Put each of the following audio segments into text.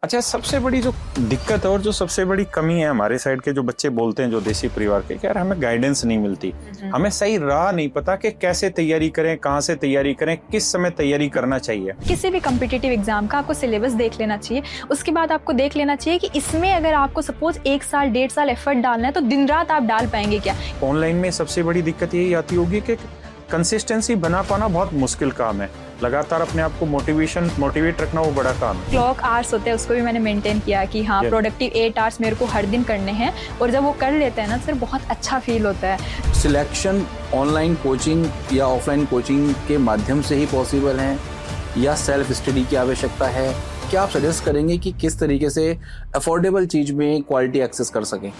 अच्छा, सबसे बड़ी जो दिक्कत है और जो सबसे बड़ी कमी है हमारे साइड के जो बच्चे बोलते हैं, जो देसी परिवार के, कि यार हमें गाइडेंस नहीं मिलती, हमें सही राह नहीं पता कि कैसे तैयारी करें, कहाँ से तैयारी करें, किस समय तैयारी करना चाहिए। किसी भी कम्पिटिटिव एग्जाम का आपको सिलेबस देख लेना चाहिए। उसके बाद आपको देख लेना चाहिए कि इसमें अगर आपको सपोज 1 साल 1.5 साल एफर्ट डालना है तो दिन रात आप डाल पाएंगे क्या। ऑनलाइन में सबसे बड़ी दिक्कत यही आती होगी कि कंसिस्टेंसी बना पाना बहुत मुश्किल काम है। लगातार अपने आप को मोटिवेट रखना वो बड़ा काम है। क्लॉक आवर्स होते हैं, उसको भी मैंने मेंटेन किया कि हाँ प्रोडक्टिव 8 आवर्स मेरे को हर दिन करने हैं, और जब वो कर लेते हैं ना सर बहुत अच्छा फील होता है। सिलेक्शन ऑनलाइन कोचिंग या ऑफलाइन कोचिंग के माध्यम से ही पॉसिबल है या सेल्फ स्टडी की आवश्यकता है? क्या आप सजेस्ट करेंगे कि किस तरीके से अफोर्डेबल चीज में क्वालिटी एक्सेस कर सकें?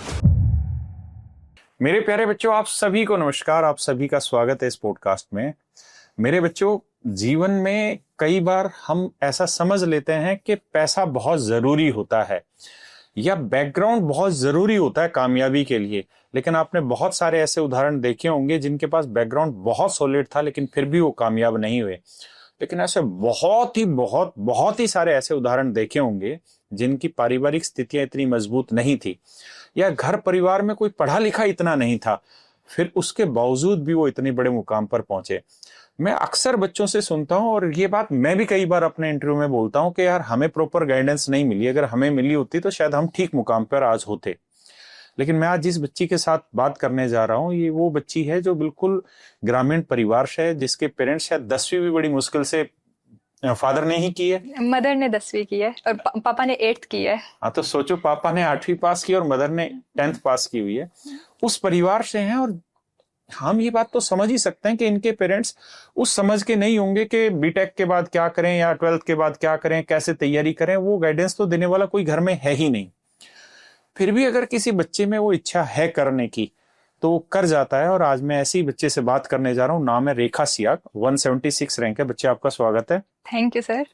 मेरे प्यारे बच्चों, आप सभी को नमस्कार, आप सभी का स्वागत है इस पॉडकास्ट में। मेरे बच्चों, जीवन में कई बार हम ऐसा समझ लेते हैं कि पैसा बहुत जरूरी होता है या बैकग्राउंड बहुत जरूरी होता है कामयाबी के लिए, लेकिन आपने बहुत सारे ऐसे उदाहरण देखे होंगे जिनके पास बैकग्राउंड बहुत सॉलिड था लेकिन फिर भी वो कामयाब नहीं हुए। लेकिन ऐसे बहुत ही सारे ऐसे उदाहरण देखे होंगे जिनकी पारिवारिक स्थितियां इतनी मजबूत नहीं थी या घर परिवार में कोई पढ़ा लिखा इतना नहीं था, फिर उसके बावजूद भी वो इतने बड़े मुकाम पर पहुंचे। मैं अक्सर बच्चों से सुनता हूं और ये बात मैं भी कई बार अपने इंटरव्यू में बोलता हूं कि यार हमें प्रॉपर गाइडेंस नहीं मिली, अगर हमें मिली होती तो शायद हम ठीक मुकाम पर आज होते। लेकिन मैं आज जिस बच्ची के साथ बात करने जा रहा हूं, ये वो बच्ची है जो बिल्कुल ग्रामीण परिवार से है, जिसके पेरेंट्स शायद 10वीं भी बड़ी मुश्किल से, फादर ने ही की है, मदर ने 10वीं की है और पापा ने 8th की है। हाँ, तो सोचो, पापा ने 8वीं पास की और मदर ने 10th पास की हुई है, उस परिवार से हैं। और हम ये बात तो समझ ही सकते हैं कि इनके पेरेंट्स उस समझ के नहीं होंगे कि बीटेक के बाद क्या करें या 12th के बाद क्या करें, कैसे तैयारी करें, वो गाइडेंस तो देने वाला कोई घर में है ही नहीं। फिर भी अगर किसी बच्चे में वो इच्छा है करने की तो वो कर जाता है। और आज मैं ऐसे ही बच्चे से बात करने जा रहा हूँ। नाम है रेखा सियाग, 176 रैंक है। बच्चे, आपका स्वागत है। Thank you sir.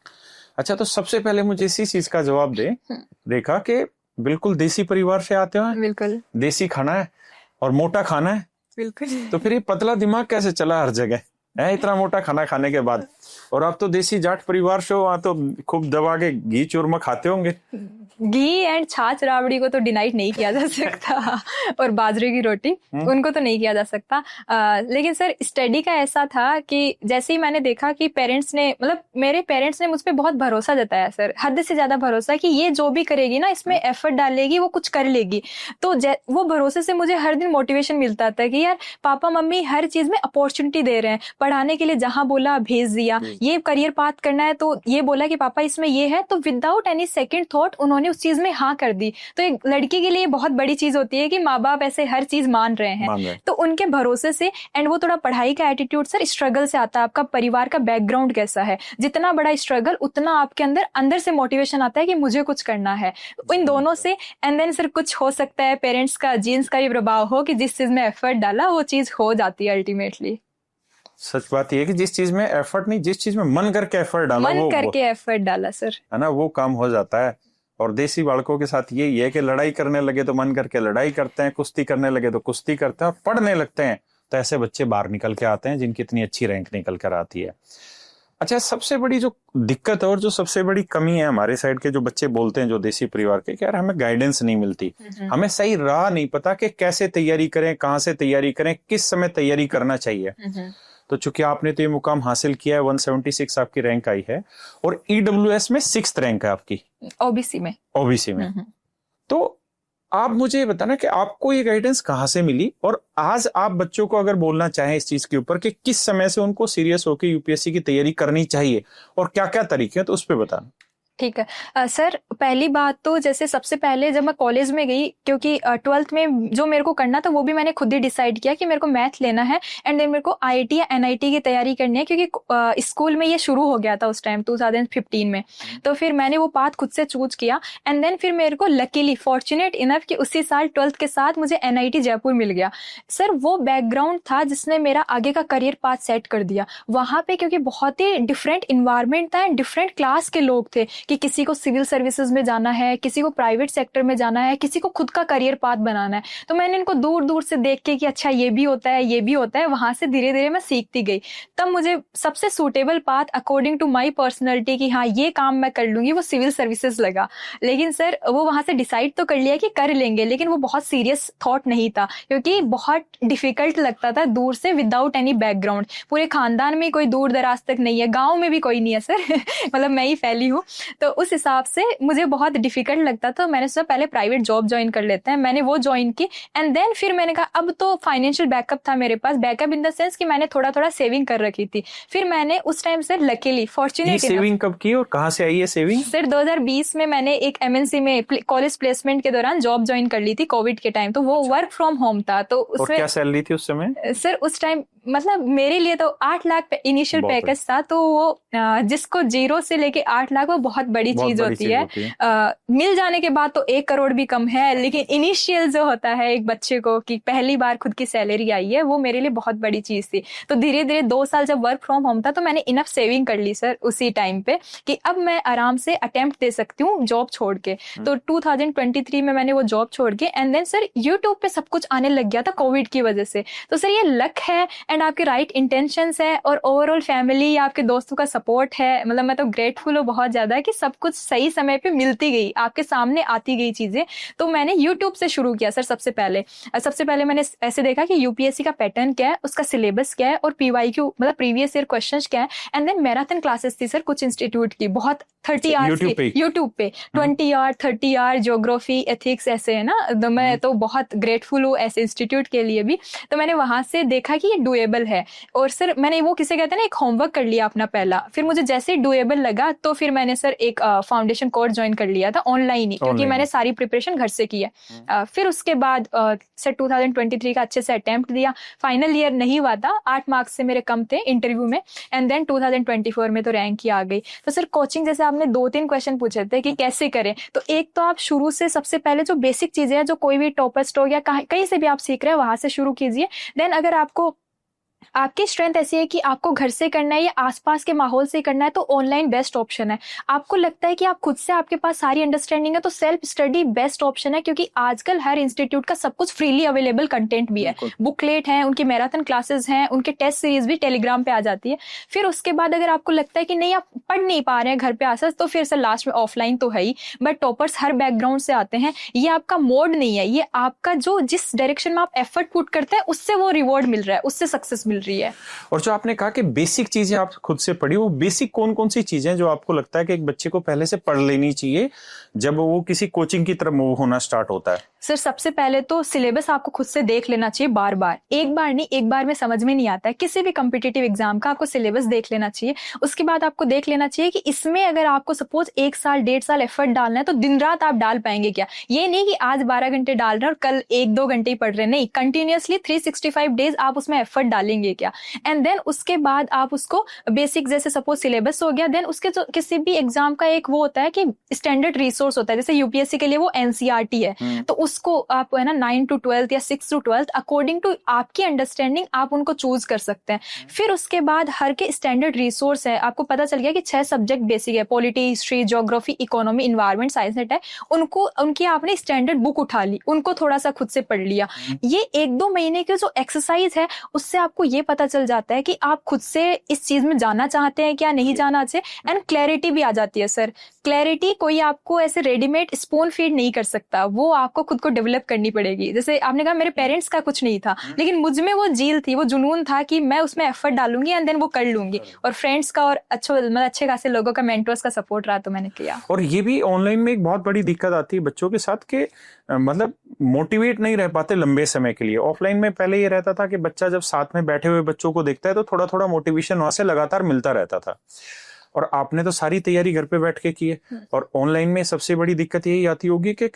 अच्छा, तो सबसे पहले मुझे इसी चीज का जवाब दे रेखा के बिल्कुल देसी परिवार से आते हो? बिल्कुल। देसी खाना है और मोटा खाना है, बिल्कुल। तो फिर ये पतला दिमाग कैसे चला हर जगह है इतना मोटा खाना खाने के बाद? और आप तो देसी जाट परिवार से हो, वहां तो खूब दबा के घी चूरमा खाते होंगे। घी एंड छाछ राबड़ी को तो डिनाइट नहीं किया जा सकता और बाजरे की रोटी, उनको तो नहीं किया जा सकता। लेकिन सर स्टडी का ऐसा था कि जैसे ही मैंने देखा कि पेरेंट्स ने, मतलब मेरे पेरेंट्स ने मुझ पे बहुत भरोसा जताया सर, हद से ज्यादा भरोसा कि ये जो भी करेगी ना इसमें एफर्ट डालेगी, वो कुछ कर लेगी। तो वो भरोसे से मुझे हर दिन मोटिवेशन मिलता था कि यार पापा मम्मी हर चीज में अपॉर्चुनिटी दे रहे हैं। पढ़ाने के लिए जहां बोला भेज दिया, ये करियर पाथ करना है तो ये बोला कि पापा इसमें ये है, तो विदाउट एनी सेकंड थॉट उन्होंने उस चीज में हाँ कर दी। तो एक लड़की के लिए बहुत बड़ी चीज होती है कि माँ बाप ऐसे हर चीज मान रहे हैं। तो उनके भरोसे से, एंड वो थोड़ा पढ़ाई का एटीट्यूड सर स्ट्रगल से आता है। आपका परिवार का बैकग्राउंड कैसा है, जितना बड़ा स्ट्रगल उतना आपके अंदर से मोटिवेशन आता है कि मुझे कुछ करना है। इन दोनों से एंड देन सर कुछ हो सकता है, पेरेंट्स का जीन्स का भी प्रभाव हो कि जिस चीज में एफर्ट डाला वो चीज हो जाती है अल्टीमेटली। सच बात यह है कि जिस चीज में एफर्ट नहीं, जिस चीज में मन करके एफर्ट डाला, मन करके एफर्ट डाला सर, है ना, वो काम हो जाता है। और देसी बालकों के साथ यही है कि लड़ाई करने लगे तो मन करके लड़ाई करते हैं, कुश्ती करने लगे तो कुश्ती करते हैं, और पढ़ने लगते हैं तो ऐसे बच्चे बाहर निकल के आते हैं जिनकी इतनी अच्छी रैंक निकल कर आती है। अच्छा, सबसे बड़ी जो दिक्कत है और जो सबसे बड़ी कमी है हमारे साइड के जो बच्चे बोलते हैं, जो देसी परिवार के, कि यार हमें गाइडेंस नहीं मिलती, हमें सही राह नहीं पता कि कैसे तैयारी करें, कहाँ से तैयारी करें, किस समय तैयारी करना चाहिए। तो चूंकि आपने तो ये मुकाम हासिल किया है, 176 आपकी रैंक आई है और ईडब्ल्यूएस में 6th रैंक है आपकी, ओबीसी में। तो आप मुझे बताना कि आपको ये गाइडेंस कहाँ से मिली, और आज आप बच्चों को अगर बोलना चाहें इस चीज के ऊपर कि किस समय से उनको सीरियस होकर यूपीएससी की तैयारी करनी चाहिए और क्या क्या तरीके हैं, तो उस पर बताना। ठीक है सर, पहली बात तो जैसे सबसे पहले जब मैं कॉलेज में गई, क्योंकि 12th में जो मेरे को करना था वो भी मैंने खुद ही डिसाइड किया कि मेरे को मैथ लेना है एंड देन मेरे को आईआईटी या एनआईटी की तैयारी करनी है, क्योंकि स्कूल में ये शुरू हो गया था उस टाइम 2015 में। तो फिर मैंने वो पाथ खुद से चूज किया एंड देन फिर मेरे को लकीली फॉर्चुनेट इनफ कि उसी साल 12th के साथ मुझे एनआईटी जयपुर मिल गया। सर वो बैकग्राउंड था जिसने मेरा आगे का करियर पाथ सेट कर दिया वहां पे, क्योंकि बहुत ही डिफरेंट इन्वायरमेंट था एंड डिफरेंट क्लास के लोग थे कि किसी को सिविल सर्विसेज कोर्सेज में जाना है, किसी को प्राइवेट सेक्टर में जाना है, किसी को खुद का करियर पाथ बनाना है। तो मैंने इनको दूर दूर से देख के कि अच्छा ये भी होता है, ये भी होता है, वहां से धीरे धीरे मैं सीखती गई। तब मुझे सबसे suitable path according to my personality कि हाँ ये काम मैं कर लूंगी, वो सिविल सर्विसेज लगा। लेकिन सर वो वहां से डिसाइड तो कर लिया कि कर लेंगे, लेकिन वो बहुत सीरियस थॉट नहीं था, क्योंकि बहुत डिफिकल्ट लगता था दूर से विदाउट एनी बैकग्राउंड। पूरे खानदान में कोई दूर दराज तक नहीं है, गाँव में भी कोई नहीं है सर मतलब मैं ही फैली हूँ। तो उस हिसाब से मुझे बहुत डिफिकल्ट लगता था। मैंने सोचा पहले प्राइवेट जॉब ज्वाइन कर लेते हैं, मैंने वो ज्वाइन की। एंड देन फिर मैंने कहा अब तो फाइनेंशियल बैकअप था मेरे पास, बैकअप इन द सेंस कि मैंने थोड़ा थोड़ा सेविंग कर रखी थी। फिर मैंने उस टाइम से लकीली फॉर्चुनेटली सेविंग कब की और कहाँ से आई है सेविंग? सर 2020 में मैंने एक एमएनसी में कॉलेज प्लेसमेंट के दौरान जॉब ज्वाइन कर ली थी कोविड के टाइम। तो वो वर्क फ्रॉम होम था। तो उसमें और क्या सैलरी थी उस समय? सर उस टाइम मतलब मेरे लिए तो 8 लाख इनिशियल पैकेज था। तो वो जिसको 0 से लेके 8 लाख वो बहुत बड़ी चीज होती है। मिल जाने के बाद तो 1 करोड़ भी कम है, लेकिन इनिशियल जो होता है एक बच्चे को कि पहली बार खुद की सैलरी आई है, वो मेरे लिए बहुत बड़ी चीज थी। तो धीरे धीरे 2 साल जब वर्क फ्रॉम होम था तो मैंने इनफ सेविंग कर ली सर उसी टाइम पे कि अब मैं आराम से अटेम्प्ट दे सकती हूँ जॉब छोड़ के। तो 2023 में मैंने वो जॉब छोड़ के एंड देन सर यूट्यूब पे सब कुछ आने लग गया था कोविड की वजह से। तो सर ये लक है एंड आपके राइट इंटेंशंस है और ओवरऑल फैमिली या आपके दोस्तों का सपोर्ट है। मतलब मैं तो ग्रेटफुल हूँ बहुत ज्यादा कि सब कुछ सही समय पे मिलती गई, आपके सामने आती गई चीजें। तो मैंने यूट्यूब से शुरू किया सर। सबसे पहले मैंने ऐसे देखा कि यूपीएससी का पैटर्न क्या है, उसका सिलेबस क्या है और पीवाईक्यू मतलब प्रीवियस ईयर क्वेश्चंस क्या है। एंड देन मैराथन क्लासेस थी सर कुछ इंस्टीट्यूट की, बहुत 30 आवर्स की यूट्यूब पे 20 आवर 30 आवर ज्योग्राफी एथिक्स ऐसे है ना। तो मैं तो बहुत ग्रेटफुल हूँ ऐसे इंस्टीट्यूट के लिए भी। तो मैंने वहां से देखा कि ये डुएबल है और सर मैंने वो किसे कहते हैं ना एक होमवर्क कर लिया अपना पहला। फिर मुझे जैसे डुएबल लगा तो फिर मैंने सर एक फाउंडेशन कोर्स ज्वाइन कर लिया था ऑनलाइन ही, क्योंकि मैंने सारी प्रिपरेशन घर से की है। फिर उसके बाद सर 2023 का अच्छे से अटेम्प्ट दिया। फाइनल ईयर नहीं हुआ था, 8 मार्क्स से मेरे कम थे इंटरव्यू में। एंड देन 2024 में तो रैंक ही आ गई। तो सर कोचिंग जैसे आपने 2-3 क्वेश्चन पूछे थे कि कैसे करें, तो एक तो आप शुरू से सबसे पहले जो बेसिक चीजें हैं जो कोई भी टॉपिस्ट हो या कहीं से भी आप सीख रहे हैं वहां से शुरू कीजिए। देन अगर आपकी स्ट्रेंथ ऐसी है कि आपको घर से करना है या आसपास के माहौल से करना है तो ऑनलाइन बेस्ट ऑप्शन है। आपको लगता है कि आप खुद से आपके पास सारी अंडरस्टैंडिंग है तो सेल्फ स्टडी बेस्ट ऑप्शन है, क्योंकि आजकल हर इंस्टीट्यूट का सब कुछ फ्रीली अवेलेबल कंटेंट भी है, बुकलेट है, उनकी मैराथन क्लासेस हैं, उनके टेस्ट सीरीज भी टेलीग्राम पे आ जाती है। फिर उसके बाद अगर आपको लगता है कि नहीं आप पढ़ नहीं पा रहे हैं घर पे आसपास, तो फिर सर लास्ट में ऑफलाइन तो है ही, बट टॉपर्स हर बैकग्राउंड से आते हैं। ये आपका मोड नहीं है, ये आपका जो जिस डायरेक्शन में आप एफर्ट पुट करते हैं उससे वो रिवॉर्ड मिल रहा है, उससे सक्सेस मिल रही है। और जो आपने कहा कि बेसिक चीजें आप खुद से पढ़ी, वो बेसिक कौन कौन सी चीजें जो आपको लगता है कि एक बच्चे को पहले से पढ़ लेनी चाहिए जब वो किसी कोचिंग की तरफ मूव होना स्टार्ट होता है? सर सबसे पहले तो सिलेबस आपको खुद से देख लेना चाहिए बार बार, एक बार नहीं, एक बार में समझ में नहीं आता है। किसी भी कॉम्पिटिटिव एग्जाम का आपको सिलेबस देख लेना चाहिए। उसके बाद आपको देख लेना चाहिए कि इसमें अगर आपको सपोज 1 साल 1.5 साल एफर्ट डालना है तो दिन रात आप डाल पाएंगे क्या। ये नहीं कि आज 12 घंटे डाल रहे हैं और कल 1-2 घंटे ही पढ़ रहे हैं, नहीं, कंटिन्यूअसली 365 डेज आप उसमें एफर्ट डालेंगे क्या। एंड देन उसके बाद आप उसको बेसिक जैसे सपोज सिलेबस हो गया, देन उसके जो किसी भी एग्जाम का एक वो होता है कि स्टैंडर्ड रिसोर्स होता है, जैसे यूपीएससी के लिए वो एनसीईआरटी है, तो उसको आप है ना 9 to 12 या 6 to 12 अकॉर्डिंग टू आपकी अंडरस्टैंडिंग आप उनको चूज कर सकते हैं। फिर उसके बाद हर के स्टैंडर्ड रिसोर्स है, आपको पता चल गया कि 6 सब्जेक्ट बेसिक है, polity, history, geography, economy, environment, science net है, उनको उनकी आपने स्टैंडर्ड बुक उठा ली, उनको थोड़ा सा खुद से पढ़ लिया। ये 1-2 महीने के जो एक्सरसाइज है उससे आपको ये पता चल जाता है कि आप खुद से इस चीज में जाना चाहते हैं क्या, नहीं जाना चाहिए। एंड क्लैरिटी भी आ जाती है सर। क्लैरिटी कोई आपको ऐसे रेडीमेड स्पून फीड नहीं कर सकता, वो आपको खुद को डेवलप करनी पड़ेगी। जैसे आपने कहा मेरे पेरेंट्स का कुछ नहीं था, लेकिन मुझ में वो जील थी, वो जुनून था कि मैं उसमें एफर्ट डालूंगी एंड देन वो कर लूंगी। और फ्रेंड्स का और अच्छे खासे लोगों का, मेंटर्स का सपोर्ट रहा तो मैंने किया। और ये भी ऑनलाइन में एक बहुत बड़ी दिक्कत आती है बच्चों के साथ कि मतलब मोटिवेट नहीं रह पाते लंबे समय के लिए। ऑफलाइन में पहले ये रहता था कि बच्चा जब साथ में बैठे हुए बच्चों को देखता है तो थोड़ा थोड़ा मोटिवेशन वहां से लगातार मिलता रहता था। और आपने तो सारी तैयारी घर पे बैठ के की है, और ऑनलाइन में सबसे बड़ी दिक्कत यही आती होगी कि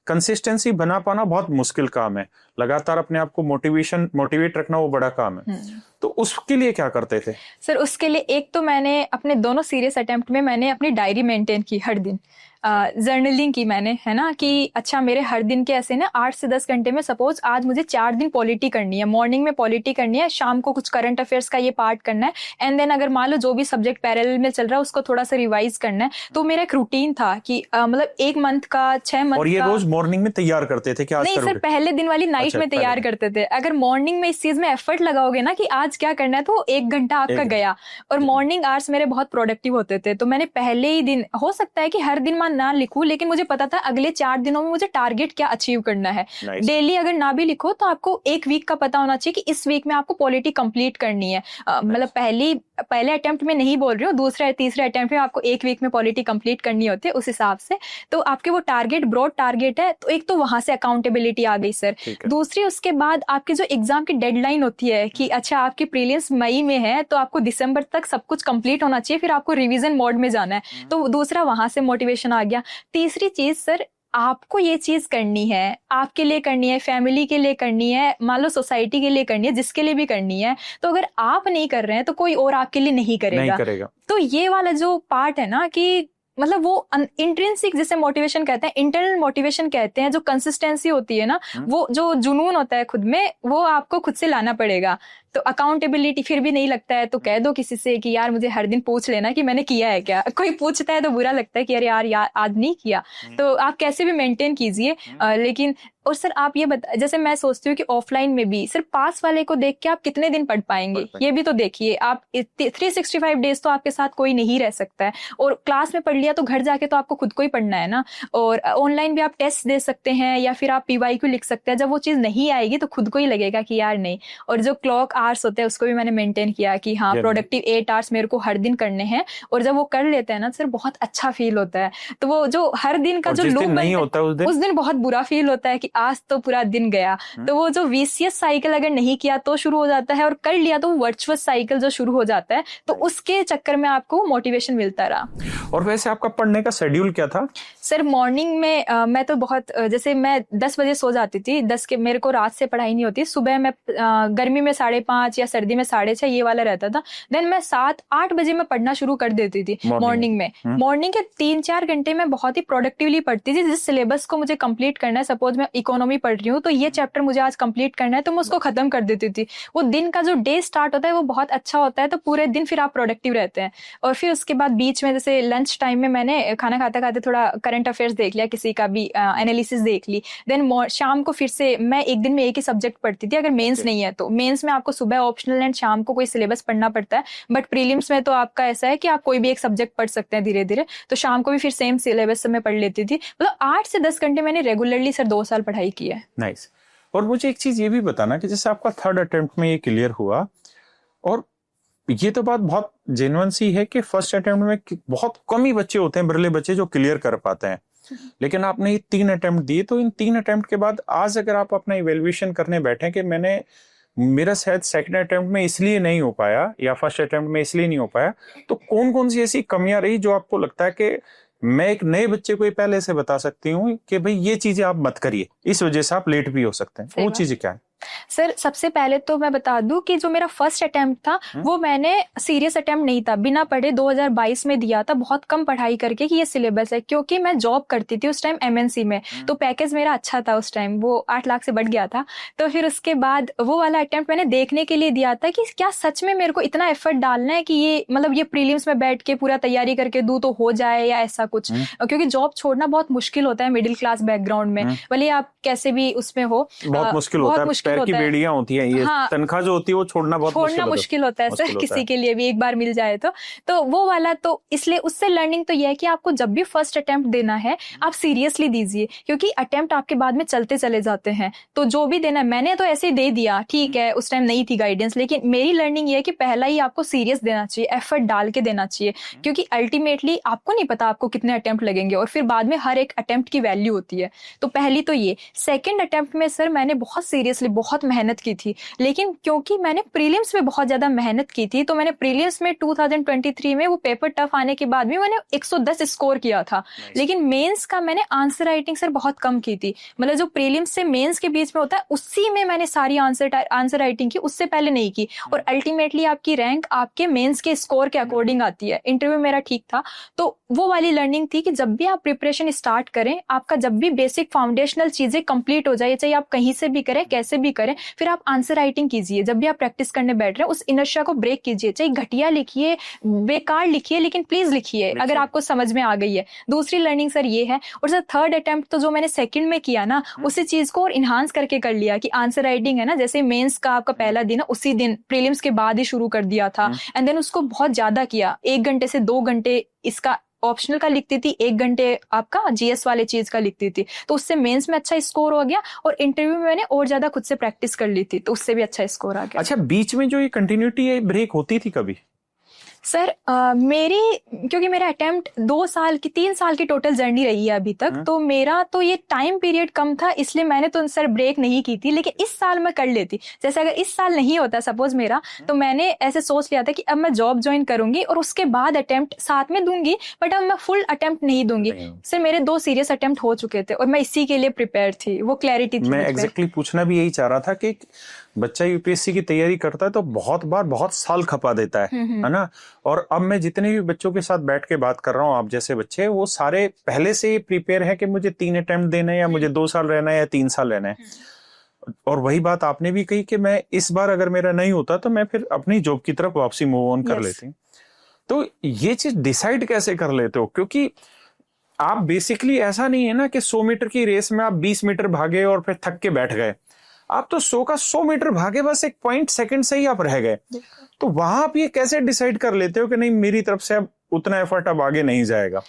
कंसिस्टेंसी बना पाना बहुत मुश्किल काम है, लगातार अपने आप को मोटिवेट रखना वो बड़ा काम है। तो उसके लिए क्या करते थे? सर उसके लिए एक तो मैंने अपने दोनों सीरियस अटेम्प्ट में मैंने अपनी डायरी मेंटेन की, हर दिन जर्नलिंग की मैंने, है ना, कि अच्छा मेरे हर दिन के ऐसे ना 8 से 10 घंटे में सपोज आज मुझे 4 दिन पॉलिटी करनी है, मॉर्निंग में पॉलिटी करनी है, शाम को कुछ करंट अफेयर्स का ये पार्ट करना है, एंड देन अगर मान लो जो भी सब्जेक्ट पैरेलल में चल रहा है उसको थोड़ा सा रिवाइज करना है। तो मेरा एक रूटीन था कि मतलब 1 मंथ का, 6 मंथ और ये का। रोज मॉर्निंग में तैयार करते थे कि आज नहीं करोगे? सर, पहले दिन वाली नाइट अच्छा, में तैयार करते थे। अगर मॉर्निंग में इस चीज में एफर्ट लगाओगे ना कि आज क्या करना है, तो 1 घंटा आपका गया। और मॉर्निंग आवर्स मेरे बहुत प्रोडक्टिव होते थे, तो मैंने पहले ही दिन, हो सकता है कि हर दिन मैं ना लिखूं, लेकिन मुझे पता था अगले 4 दिनों में मुझे टारगेट क्या अचीव करना है। डेली अगर ना भी लिखो तो आपको 1 वीक का पता होना चाहिए कि इस वीक में आपको पॉलिटी कंप्लीट करनी है। मतलब पहले अटेम्प्ट में नहीं बोल रही हूँ, दूसरे तीसरे अटेम्प्ट में आपको 1 वीक में पॉलिटी कंप्लीट करनी होती है, उस हिसाब से। तो आपके वो टारगेट ब्रॉड टारगेट है, तो एक तो वहां से अकाउंटेबिलिटी आ गई सर। दूसरी, उसके बाद आपकी जो एग्जाम की डेडलाइन होती है कि अच्छा आपकी प्रीलिम्स मई में है तो आपको दिसंबर तक सब कुछ कंप्लीट होना चाहिए, फिर आपको रिवीजन मोड में जाना है, तो दूसरा वहां से मोटिवेशन आ गया। तीसरी चीज सर, आपको ये चीज करनी है, आपके लिए करनी है, फैमिली के लिए करनी है, मान लो सोसाइटी के लिए करनी है, जिसके लिए भी करनी है, तो अगर आप नहीं कर रहे हैं तो कोई और आपके लिए नहीं करेगा। तो ये वाला जो पार्ट है ना, कि मतलब वो इंट्रिंसिक जिसे मोटिवेशन कहते हैं, इंटरनल मोटिवेशन कहते हैं, जो कंसिस्टेंसी होती है ना, वो जो जुनून होता है खुद में, वो आपको खुद से लाना पड़ेगा। तो अकाउंटेबिलिटी फिर भी नहीं लगता है तो कह दो किसी से कि यार मुझे हर दिन पूछ लेना कि मैंने किया है क्या। कोई पूछता है तो बुरा लगता है कि अरे यार आज नहीं किया, तो आप कैसे भी मेंटेन कीजिए। लेकिन और सर आप ये बता, जैसे मैं सोचती हूँ कि ऑफलाइन में भी सिर्फ पास वाले को देख के आप कितने दिन पढ़ पाएंगे, ये भी तो देखिए। आप 365 डेज तो आपके साथ कोई नहीं रह सकता है, और क्लास में पढ़ लिया तो घर जाके तो आपको खुद को ही पढ़ना है ना। और ऑनलाइन भी आप टेस्ट दे सकते हैं या फिर आप PYQ लिख सकते हैं, जब वो चीज नहीं आएगी तो खुद को ही लगेगा कि यार नहीं। और जो क्लॉक आवर्स होते हैं उसको भी मैंने मेंटेन किया कि हाँ प्रोडक्टिव 8 आवर्स मेरे को हर दिन करने हैं, और जब वो कर लेते हैं ना सर बहुत अच्छा फील होता है। तो वो जो हर दिन का जो लूप नहीं होता है उस दिन बहुत बुरा फील होता है कि आज तो पूरा दिन गया। तो वो जो वीसीएस साइकिल अगर नहीं किया तो शुरू हो जाता है, और कर लिया तो वर्चुअस साइकिल जो शुरू हो जाता है, तो उसके चक्कर में आपको मोटिवेशन मिलता रहा। और वैसे आपका पढ़ने का शेड्यूल क्या था? सर मॉर्निंग में मैं तो बहुत, जैसे मैं 10 बजे सो जाती थी, 10 के मेरे को रात से पढ़ाई नहीं होती। सुबह मैं गर्मी में 5:30 या सर्दी में 6:30 ये वाला रहता था। देन मैं 7-8 बजे में पढ़ना शुरू कर देती थी मॉर्निंग में। मॉर्निंग के 3-4 घंटे में बहुत ही प्रोडक्टिवली पढ़ती थी। जिस सिलेबस को मुझे कंप्लीट करना है, सपोज मैं इकोनॉमी पढ़ रही हूँ तो ये चैप्टर मुझे आज कंप्लीट करना है, तो मैं उसको खत्म कर देती थी। वो दिन का जो डे स्टार्ट होता है वो बहुत अच्छा होता है, तो पूरे दिन फिर आप प्रोडक्टिव रहते हैं। और फिर उसके बाद बीच में जैसे लंच टाइम में मैंने खाना खाते खाते थोड़ा करंट अफेयर्स देख लिया, किसी का भी एनालिसिस देख ली। देन शाम को फिर से मैं एक दिन में एक ही सब्जेक्ट पढ़ती थी, अगर मेंस नहीं है तो। मेंस में आपको सुबह ऑप्शनल एंड शाम को कोई सिलेबस पढ़ना पड़ता है, बट प्रीलिम्स में तो आपका ऐसा है कि आप कोई भी एक सब्जेक्ट पढ़ सकते हैं धीरे धीरे। तो शाम को भी फिर सेम सिलेबस में पढ़ लेती थी। मतलब 8 से 10 घंटे मैंने रेगुलरली सर 2 साल पढ़ाई की है। नाइस। और मुझे एक चीज ये भी बताना कि जैसे आपका 3rd अटेम्प्ट में ये क्लियर हुआ, और ये तो बात बहुत जेन्युइन सी है कि फर्स्ट अटेम्प्ट में बहुत कम ही बच्चे होते हैं, बिरले बच्चे, जो क्लियर कर पाते हैं। लेकिन आपने ये 3 अटेम्प्ट दिए, तो इन 3 अटेम्प्ट के बाद आज अगर आप अपना इवेल्युएशन करने बैठे कि मेरा शायद 2nd अटेम्प्ट में इसलिए नहीं हो पाया या फर्स्ट अटेम्प्ट में इसलिए नहीं हो पाया, तो कौन कौन सी ऐसी कमियां रही जो आपको लगता है कि मैं एक नए बच्चे को ये पहले से बता सकती हूँ कि भाई ये चीजें आप मत करिए, इस वजह से आप लेट भी हो सकते हैं? वो चीजें क्या है? सर सबसे पहले तो मैं बता दूं कि जो मेरा फर्स्ट अटेम्प्ट था वो मैंने सीरियस अटेम्प्ट नहीं था, बिना पढ़े 2022 में दिया था, बहुत कम पढ़ाई करके कि ये सिलेबस है। क्योंकि मैं जॉब करती थी उस टाइम MNC में, तो पैकेज मेरा अच्छा था उस टाइम, वो 8 लाख से बढ़ गया था। तो फिर उसके बाद वो वाला अटेम्प्ट मैंने देखने के लिए दिया था कि क्या सच में मेरे को इतना एफर्ट डालना है कि ये मतलब ये प्रीलिम्स में बैठ के पूरा तैयारी करके दूं तो हो जाए, या ऐसा कुछ। क्योंकि जॉब छोड़ना बहुत मुश्किल होता है मिडिल क्लास बैकग्राउंड में, भले आप कैसे भी उसमें हो, बहुत मुश्किल होता है। पैर की बेड़ियां होती हैं, ये हाँ, तनख्वाह जो होती है वो छोड़ना मुश्किल होता है सर, किसी के लिए भी एक बार मिल जाए तो वो वाला। तो इसलिए उससे लर्निंग तो यह है कि आपको जब भी फर्स्ट अटेम्प्ट देना है आप सीरियसली दीजिए, क्योंकि अटेम्प्ट आपके बाद में चलते चले जाते हैं। तो जो भी देना है, मैंने तो ऐसे ही दे दिया, ठीक है उस टाइम नहीं थी गाइडेंस, लेकिन मेरी लर्निंग ये है कि पहला ही आपको सीरियस देना चाहिए, एफर्ट डाल के देना चाहिए, क्योंकि अल्टीमेटली आपको नहीं पता आपको कितने अटेम्प्ट लगेंगे, और फिर बाद में हर एक अटेम्प्ट की वैल्यू होती है। तो पहली तो ये। सेकेंड अटेम्प्ट में सर मैंने बहुत सीरियसली बहुत मेहनत की थी, लेकिन क्योंकि मैंने प्रीलिम्स में बहुत ज्यादा मेहनत की थी तो मैंने प्रीलिम्स में 2023 में वो पेपर टफ आने के बाद भी मैंने 110 स्कोर किया था। लेकिन मेंस का मैंने आंसर राइटिंग सर बहुत कम की थी, मतलब जो प्रीलिम्स से मेंस के बीच में होता है उसी में मैंने सारी आंसर राइटिंग की, उससे पहले नहीं की। और अल्टीमेटली आपकी रैंक आपके मेंस के स्कोर के अकॉर्डिंग आती है। इंटरव्यू मेरा ठीक था, तो वो वाली लर्निंग थी कि जब भी आप प्रिपरेशन स्टार्ट करें, आपका जब भी बेसिक फाउंडेशनल चीजें कंप्लीट हो जाए, चाहे आप कहीं से भी करें कैसे भी करें, फिर आप आंसर राइटिंग कीजिए। जब भी आप प्रैक्टिस करने बैठ रहे हैं उस इनर्शिया को ब्रेक कीजिए, चाहे घटिया लिखिए, बेकार लिखिए, लेकिन प्लीज लिखिए अगर आपको समझ में आ गई है। दूसरी लर्निंग सर ये है। और सर थर्ड अटेम्प्ट तो जो मैंने सेकंड में किया ना, उसी चीज को और इन्हांस करके कर लिया कि आंसर राइटिंग है ना, जैसे मेंस का आपका पहला दिन है उसी दिन प्रीलिम्स के बाद ही शुरू कर दिया था। एंड देन उसको बहुत ज्यादा किया, 1 घंटे से 2 घंटे इसका ऑप्शनल का लिखती थी, 1 घंटे आपका जीएस वाले चीज का लिखती थी, तो उससे मेंस में अच्छा स्कोर हो गया। और इंटरव्यू में मैंने और ज्यादा खुद से प्रैक्टिस कर ली थी, तो उससे भी अच्छा स्कोर आ गया। अच्छा, बीच में जो ये कंटिन्यूटी ब्रेक होती थी कभी? सर मेरी, क्योंकि मेरा अटेम्प्ट 3 साल की टोटल जर्नी रही है अभी तक, तो मेरा तो ये टाइम पीरियड कम था, इसलिए मैंने तो सर ब्रेक नहीं की थी। लेकिन इस साल मैं कर लेती, जैसे अगर इस साल नहीं होता सपोज मेरा, तो मैंने ऐसे सोच लिया था कि अब मैं जॉब ज्वाइन करूंगी और उसके बाद अटेम्प्ट साथ में दूंगी, बट अब मैं फुल अटेम्प्ट नहीं दूंगी। सर मेरे 2 सीरियस अटेम्प्ट हो चुके थे और मैं इसी के लिए प्रिपेयर थी, वो क्लैरिटी थी। मैं एग्जैक्टली पूछना भी यही चाह रहा था कि बच्चा यूपीएससी की तैयारी करता है तो बहुत बार बहुत साल खपा देता है ना। और अब मैं जितने भी बच्चों के साथ बैठ के बात कर रहा हूँ, आप जैसे बच्चे, वो सारे पहले से ही प्रिपेयर है कि मुझे 3 अटेम्प्ट देना है, या मुझे 2 साल रहना है, या 3 साल रहना है। और वही बात आपने भी कही कि मैं इस बार अगर मेरा नहीं होता तो मैं फिर अपनी जॉब की तरफ वापसी मूव ऑन कर लेती। तो ये चीज डिसाइड कैसे कर लेते हो? क्योंकि आप बेसिकली ऐसा नहीं है ना कि 100 मीटर की रेस में आप 20 मीटर भागे और फिर थक के बैठ गए। आप तो 100 का 100 मीटर भागे, बस 1 पॉइंट सेकंड से ही आप रह गए। तो वहां आप ये कैसे डिसाइड कर लेते हो कि नहीं, मेरी तरफ से अब उतना एफर्ट अब आगे नहीं जाएगा?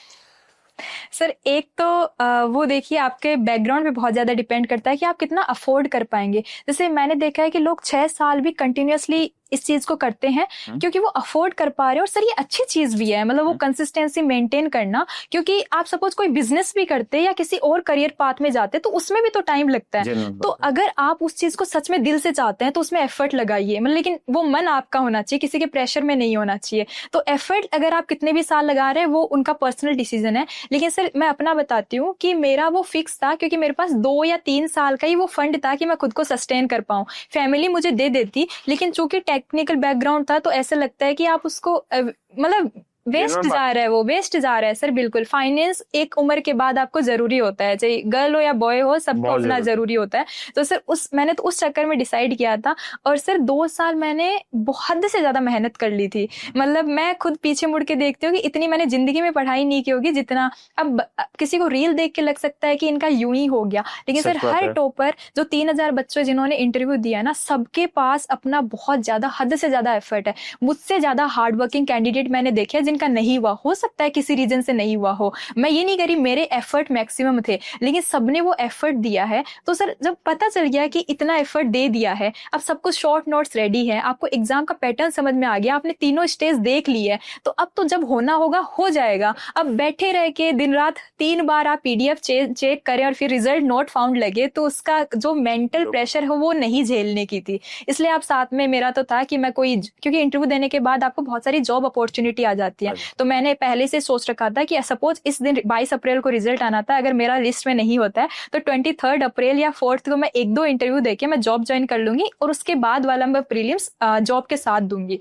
सर एक तो वो देखिए आपके बैकग्राउंड पे बहुत ज्यादा डिपेंड करता है कि आप कितना अफोर्ड कर पाएंगे। जैसे मैंने देखा है कि लोग 6 साल भी कंटिन्यूअसली इस चीज को करते हैं क्योंकि वो अफोर्ड कर पा रहे हैं। और सर ये अच्छी चीज भी है, मतलब वो कंसिस्टेंसी मेंटेन करना, क्योंकि आप सपोज कोई बिजनेस भी करते हैं या किसी और करियर पाथ में जाते हैं तो उसमें भी तो टाइम लगता है। तो अगर आप उस चीज को सच में दिल से चाहते हैं तो उसमें एफर्ट लगाइए, मतलब लेकिन वो मन आपका होना चाहिए, किसी के प्रेशर में नहीं होना चाहिए। तो एफर्ट अगर आप कितने भी साल लगा रहे हैं वो उनका पर्सनल डिसीजन है। लेकिन सर मैं अपना बताती हूँ कि मेरा वो फिक्स था, क्योंकि मेरे पास 2 या 3 साल का ही वो फंड था कि मैं खुद को सस्टेन कर पाऊं। फैमिली मुझे दे देती, लेकिन चूंकि टेक्निकल बैकग्राउंड था तो ऐसा लगता है कि आप उसको मतलब वेस्ट जा रहा है, वो वेस्ट जा रहा है सर। बिल्कुल, फाइनेंस एक उम्र के बाद आपको जरूरी होता है, चाहे गर्ल हो या बॉय हो, सबको अपना जरूरी होता है। तो सर मैंने तो उस चक्कर में डिसाइड किया था। और सर 2 साल मैंने बहुत से ज्यादा मेहनत कर ली थी। मतलब मैं खुद पीछे मुड़ के देखती हूँ कि इतनी मैंने जिंदगी में पढ़ाई नहीं की होगी जितना अब किसी को रील देख के लग सकता है कि इनका यूं ही हो गया। लेकिन सर हर टॉपर जो 3000 बच्चों जिन्होंने इंटरव्यू दिया ना, सबके पास अपना बहुत ज्यादा, हद से ज्यादा एफर्ट है। मुझसे ज्यादा हार्ड वर्किंग कैंडिडेट मैंने देखे जिनका नहीं हुआ, हो सकता है किसी रीजन से नहीं हुआ हो। मैं ये नहीं करी मेरे एफर्ट मैक्सिमम थे, लेकिन सबने वो एफर्ट दिया है। तो सर जब पता चल गया कि इतना एफर्ट दे दिया है, अब सब कुछ शॉर्ट नोट्स रेडी है, आपको एग्जाम का पैटर्न समझ में आ गया, आपने तीनों स्टेज देख ली है, तो अब तो जब होना होगा हो जाएगा। अब बैठे रह के दिन रात 3 बार आप पीडीएफ चेक करें और फिर रिजल्ट नॉट फाउंड लगे, तो उसका जो मेंटल प्रेशर हो वो नहीं झेलने की थी। इसलिए आप साथ में मेरा तो था कि मैं कोई, क्योंकि इंटरव्यू देने के बाद आपको बहुत सारी जॉब अपॉर्चुनिटी आ जाती है, तो मैंने पहले से सोच रखा था कि सपोज इस दिन 22 अप्रैल को रिजल्ट आना था, अगर मेरा लिस्ट में नहीं होता है तो 23 अप्रैल या 4 को मैं 1-2 इंटरव्यू देके मैं जॉब ज्वाइन कर लूंगी और उसके बाद वाला मैं प्रीलिम्स जॉब के साथ दूंगी।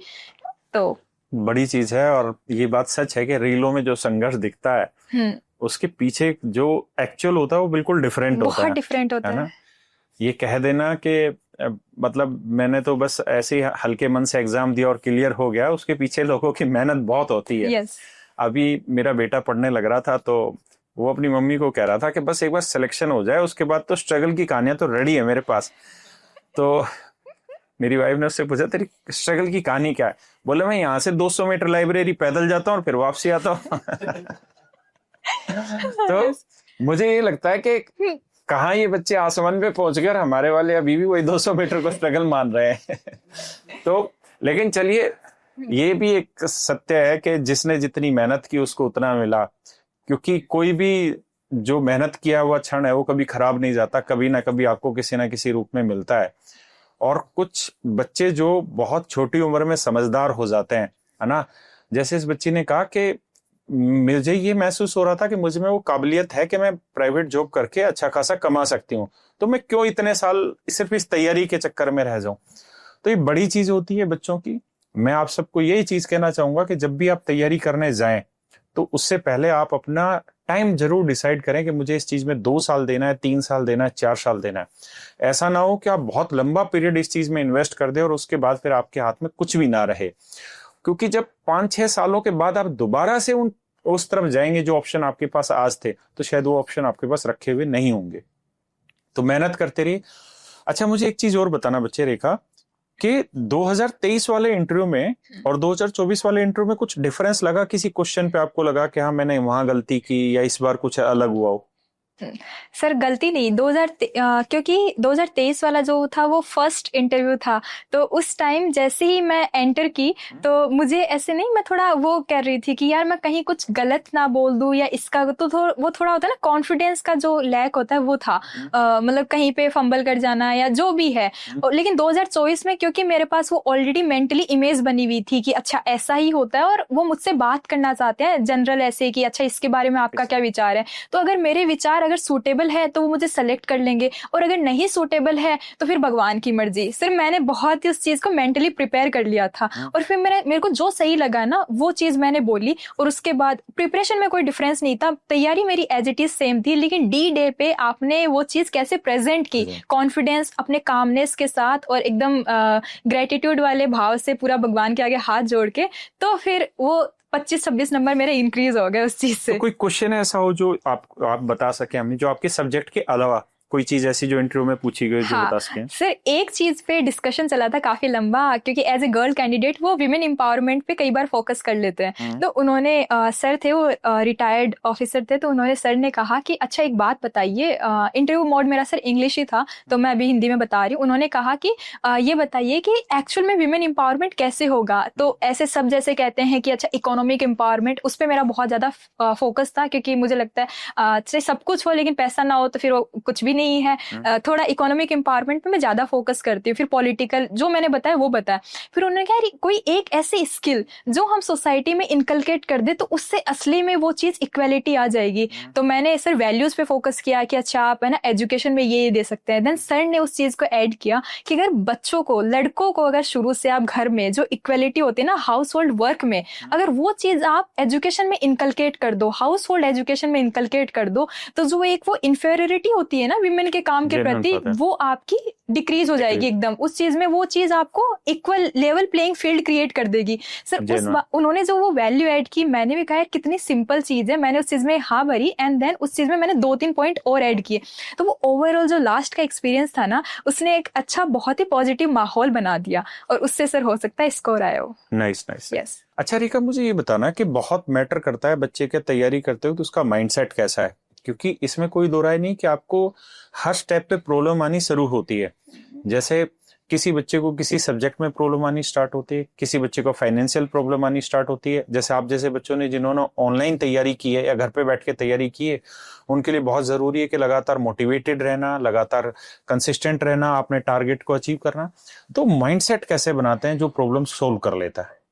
तो बड़ी चीज है। और ये बात सच है कि रीलों में जो संघर्ष दिखता है उसके पीछे जो एक्चुअल होता है वो बिल्कुल डिफरेंट होता है, बहुत डिफरेंट होता है। ये कह देना कि मतलब मैंने तो बस ऐसे ही हल्के मन से एग्जाम दिया और क्लियर हो गया, उसके पीछे लोगों की मेहनत बहुत होती है। yes. अभी मेरा बेटा पढ़ने लग रहा था तो वो अपनी मम्मी को कह रहा था कि बस एक बार सिलेक्शन हो जाए, उसके बाद तो स्ट्रगल की कहानियां तो रेडी है मेरे पास। तो मेरी वाइफ ने उससे पूछा तेरी स्ट्रगल की कहानी क्या है? बोले मैं यहाँ से 200 मीटर लाइब्रेरी पैदल जाता हूँ और फिर वापसी आता हूँ। तो मुझे ये लगता है कि कहाँ ये बच्चे आसमान पे पहुंच गए, हमारे वाले अभी भी वही 200 मीटर को स्ट्रगल मान रहे हैं। तो लेकिन चलिए, ये भी एक सत्य है कि जिसने जितनी मेहनत की उसको उतना मिला, क्योंकि कोई भी जो मेहनत किया हुआ क्षण है वो कभी खराब नहीं जाता, कभी ना कभी आपको किसी ना किसी रूप में मिलता है। और कुछ बच्चे जो बहुत छोटी उम्र में समझदार हो जाते हैं, है ना। जैसे इस बच्ची ने कहा कि मुझे ये महसूस हो रहा था कि मुझ में वो काबिलियत है कि मैं प्राइवेट जॉब करके अच्छा खासा कमा सकती हूँ, तो मैं क्यों इतने साल सिर्फ इस तैयारी के चक्कर में रह जाऊं। तो ये बड़ी चीज होती है बच्चों की। मैं आप सबको यही चीज कहना चाहूंगा कि जब भी आप तैयारी करने जाएं तो उससे पहले आप अपना टाइम जरूर डिसाइड करें कि मुझे इस चीज में 2 साल देना है, 3 साल देना है, 4 साल देना है। ऐसा ना हो कि आप बहुत लंबा पीरियड इस चीज में इन्वेस्ट कर दें और उसके बाद फिर आपके हाथ में कुछ भी ना रहे, क्योंकि जब 5-6 सालों के बाद आप दोबारा से उस तरफ जाएंगे जो ऑप्शन आपके पास आज थे, तो शायद वो ऑप्शन आपके पास रखे हुए नहीं होंगे। तो मेहनत करते रहिए। अच्छा, मुझे एक चीज और बताना बच्चे रेखा, कि 2023 वाले इंटरव्यू में और 2024 वाले इंटरव्यू में कुछ डिफरेंस लगा? किसी क्वेश्चन पे आपको लगा कि हाँ मैंने वहां गलती की, या इस बार कुछ अलग हुआ हो? सर गलती नहीं, क्योंकि 2023 वाला जो था वो फर्स्ट इंटरव्यू था, तो उस टाइम जैसे ही मैं एंटर की तो मुझे ऐसे नहीं, मैं थोड़ा वो कर रही थी कि यार मैं कहीं कुछ गलत ना बोल दूं या इसका, तो वो थोड़ा होता है ना, कॉन्फिडेंस का जो लैक होता है वो था, मतलब कहीं पे फंबल कर जाना या जो भी है। लेकिन 2024 में क्योंकि मेरे पास वो ऑलरेडी मेंटली इमेज बनी हुई थी कि अच्छा ऐसा ही होता है, और वो मुझसे बात करना चाहते हैं जनरल ऐसे कि अच्छा इसके बारे में आपका क्या विचार है, तो अगर मेरे विचार अगर सूटेबल है तो वो मुझे सेलेक्ट कर लेंगे, और अगर नहीं सूटेबल है तो फिर भगवान की मर्जी। सिर्फ मैंने बहुत ही उस चीज को मेंटली प्रिपेयर कर लिया था, और फिर मेरे को जो सही लगा ना वो चीज मैंने बोली, और उसके बाद प्रिपरेशन में कोई डिफरेंस नहीं था, तैयारी मेरी एज इट इज सेम थी, लेकिन डी डे पे आपने वो चीज कैसे प्रेजेंट की, कॉन्फिडेंस, अपने कामनेस के साथ और एकदम ग्रेटिट्यूड वाले भाव से पूरा भगवान के आगे हाथ जोड़ के, तो फिर वो 25-26 नंबर मेरे इंक्रीज हो गए उस चीज से। तो कोई क्वेश्चन ऐसा हो जो आप बता सके हमें, जो आपके सब्जेक्ट के अलावा कोई चीज ऐसी जो इंटरव्यू में पूछी गई जो बता सकें? सर एक चीज पे डिस्कशन चला था काफी लंबा, क्योंकि एज ए गर्ल कैंडिडेट वो विमेन एम्पावरमेंट पे कई बार फोकस कर लेते हैं, तो उन्होंने सर थे वो रिटायर्ड ऑफिसर थे, तो उन्होंने सर ने कहा कि अच्छा एक बात बताइए, इंटरव्यू मोड मेरा सर इंग्लिश ही था तो मैं अभी हिंदी में बता रही हूँ। उन्होंने कहा कि ये बताइए कि एक्चुअल में विमेन एम्पावरमेंट कैसे होगा, तो ऐसे सब जैसे कहते हैं कि अच्छा इकोनॉमिक एम्पावरमेंट, उस पर मेरा बहुत ज्यादा फोकस था, क्योंकि मुझे लगता है चाहे सब कुछ हो लेकिन पैसा ना हो तो फिर वो कुछ भी नहीं है। थोड़ा इकोनॉमिक एम्पावरमेंट पे मैं ज्यादा फोकस करती हूँ, फिर पॉलिटिकल जो मैंने बताया वो बताया। फिर उन्होंने कहा कोई एक ऐसी स्किल जो हम सोसाइटी में इनकलकेट कर दे तो उससे असली में वो चीज इक्वालिटी आ जाएगी। तो मैंने सर वैल्यूज पे फोकस किया कि अच्छा आप है ना एजुकेशन में ये दे सकते हैं। देन सर ने उस चीज को ऐड किया कि अगर बच्चों को, लड़कों को अगर शुरू से आप घर में जो इक्वालिटी होती है ना हाउस होल्ड वर्क में, अगर वो चीज आप एजुकेशन में इनकलकेट कर दो, हाउस होल्ड एजुकेशन में इनकलकेट कर दो, तो जो एक वो इन्फेरियोरिटी होती है ना विमेन के काम के प्रति, वो आपकी डिक्रीज हो जाएगी एकदम उस चीज में। वो चीज आपको equal level playing field create कर देगी। सर उन्होंने जो वो वैल्यू ऐड की, मैंने भी कहा कितनी सिंपल चीज है, मैंने उस चीज में हाँ भरी, एंड देन उस चीज में मैंने 2-3 पॉइंट और ऐड किए, तो वो ओवरऑल जो लास्ट का एक्सपीरियंस था ना, उसने एक अच्छा बहुत ही पॉजिटिव माहौल बना दिया, और उससे सर हो सकता है स्कोर आया हो। Nice nice. यस। अच्छा रेखा, मुझे ये बताना कि बहुत मैटर करता है बच्चे के तैयारी करते हो तो उसका माइंडसेट कैसा है, क्योंकि इसमें कोई दो राय नहीं कि आपको हर स्टेप पे प्रॉब्लम आनी शुरू होती है। जैसे किसी बच्चे को किसी सब्जेक्ट में प्रॉब्लम आनी स्टार्ट होती है, किसी बच्चे को फाइनेंशियल प्रॉब्लम आनी स्टार्ट होती है। जैसे आप जैसे बच्चों ने जिन्होंने ऑनलाइन तैयारी की है या घर पे बैठ के तैयारी की है, उनके लिए बहुत जरूरी है कि लगातार मोटिवेटेड रहना, लगातार कंसिस्टेंट रहना, अपने टारगेट को अचीव करना। तो माइंडसेट कैसे बनाते हैं जो प्रॉब्लम सोल्व कर लेता है?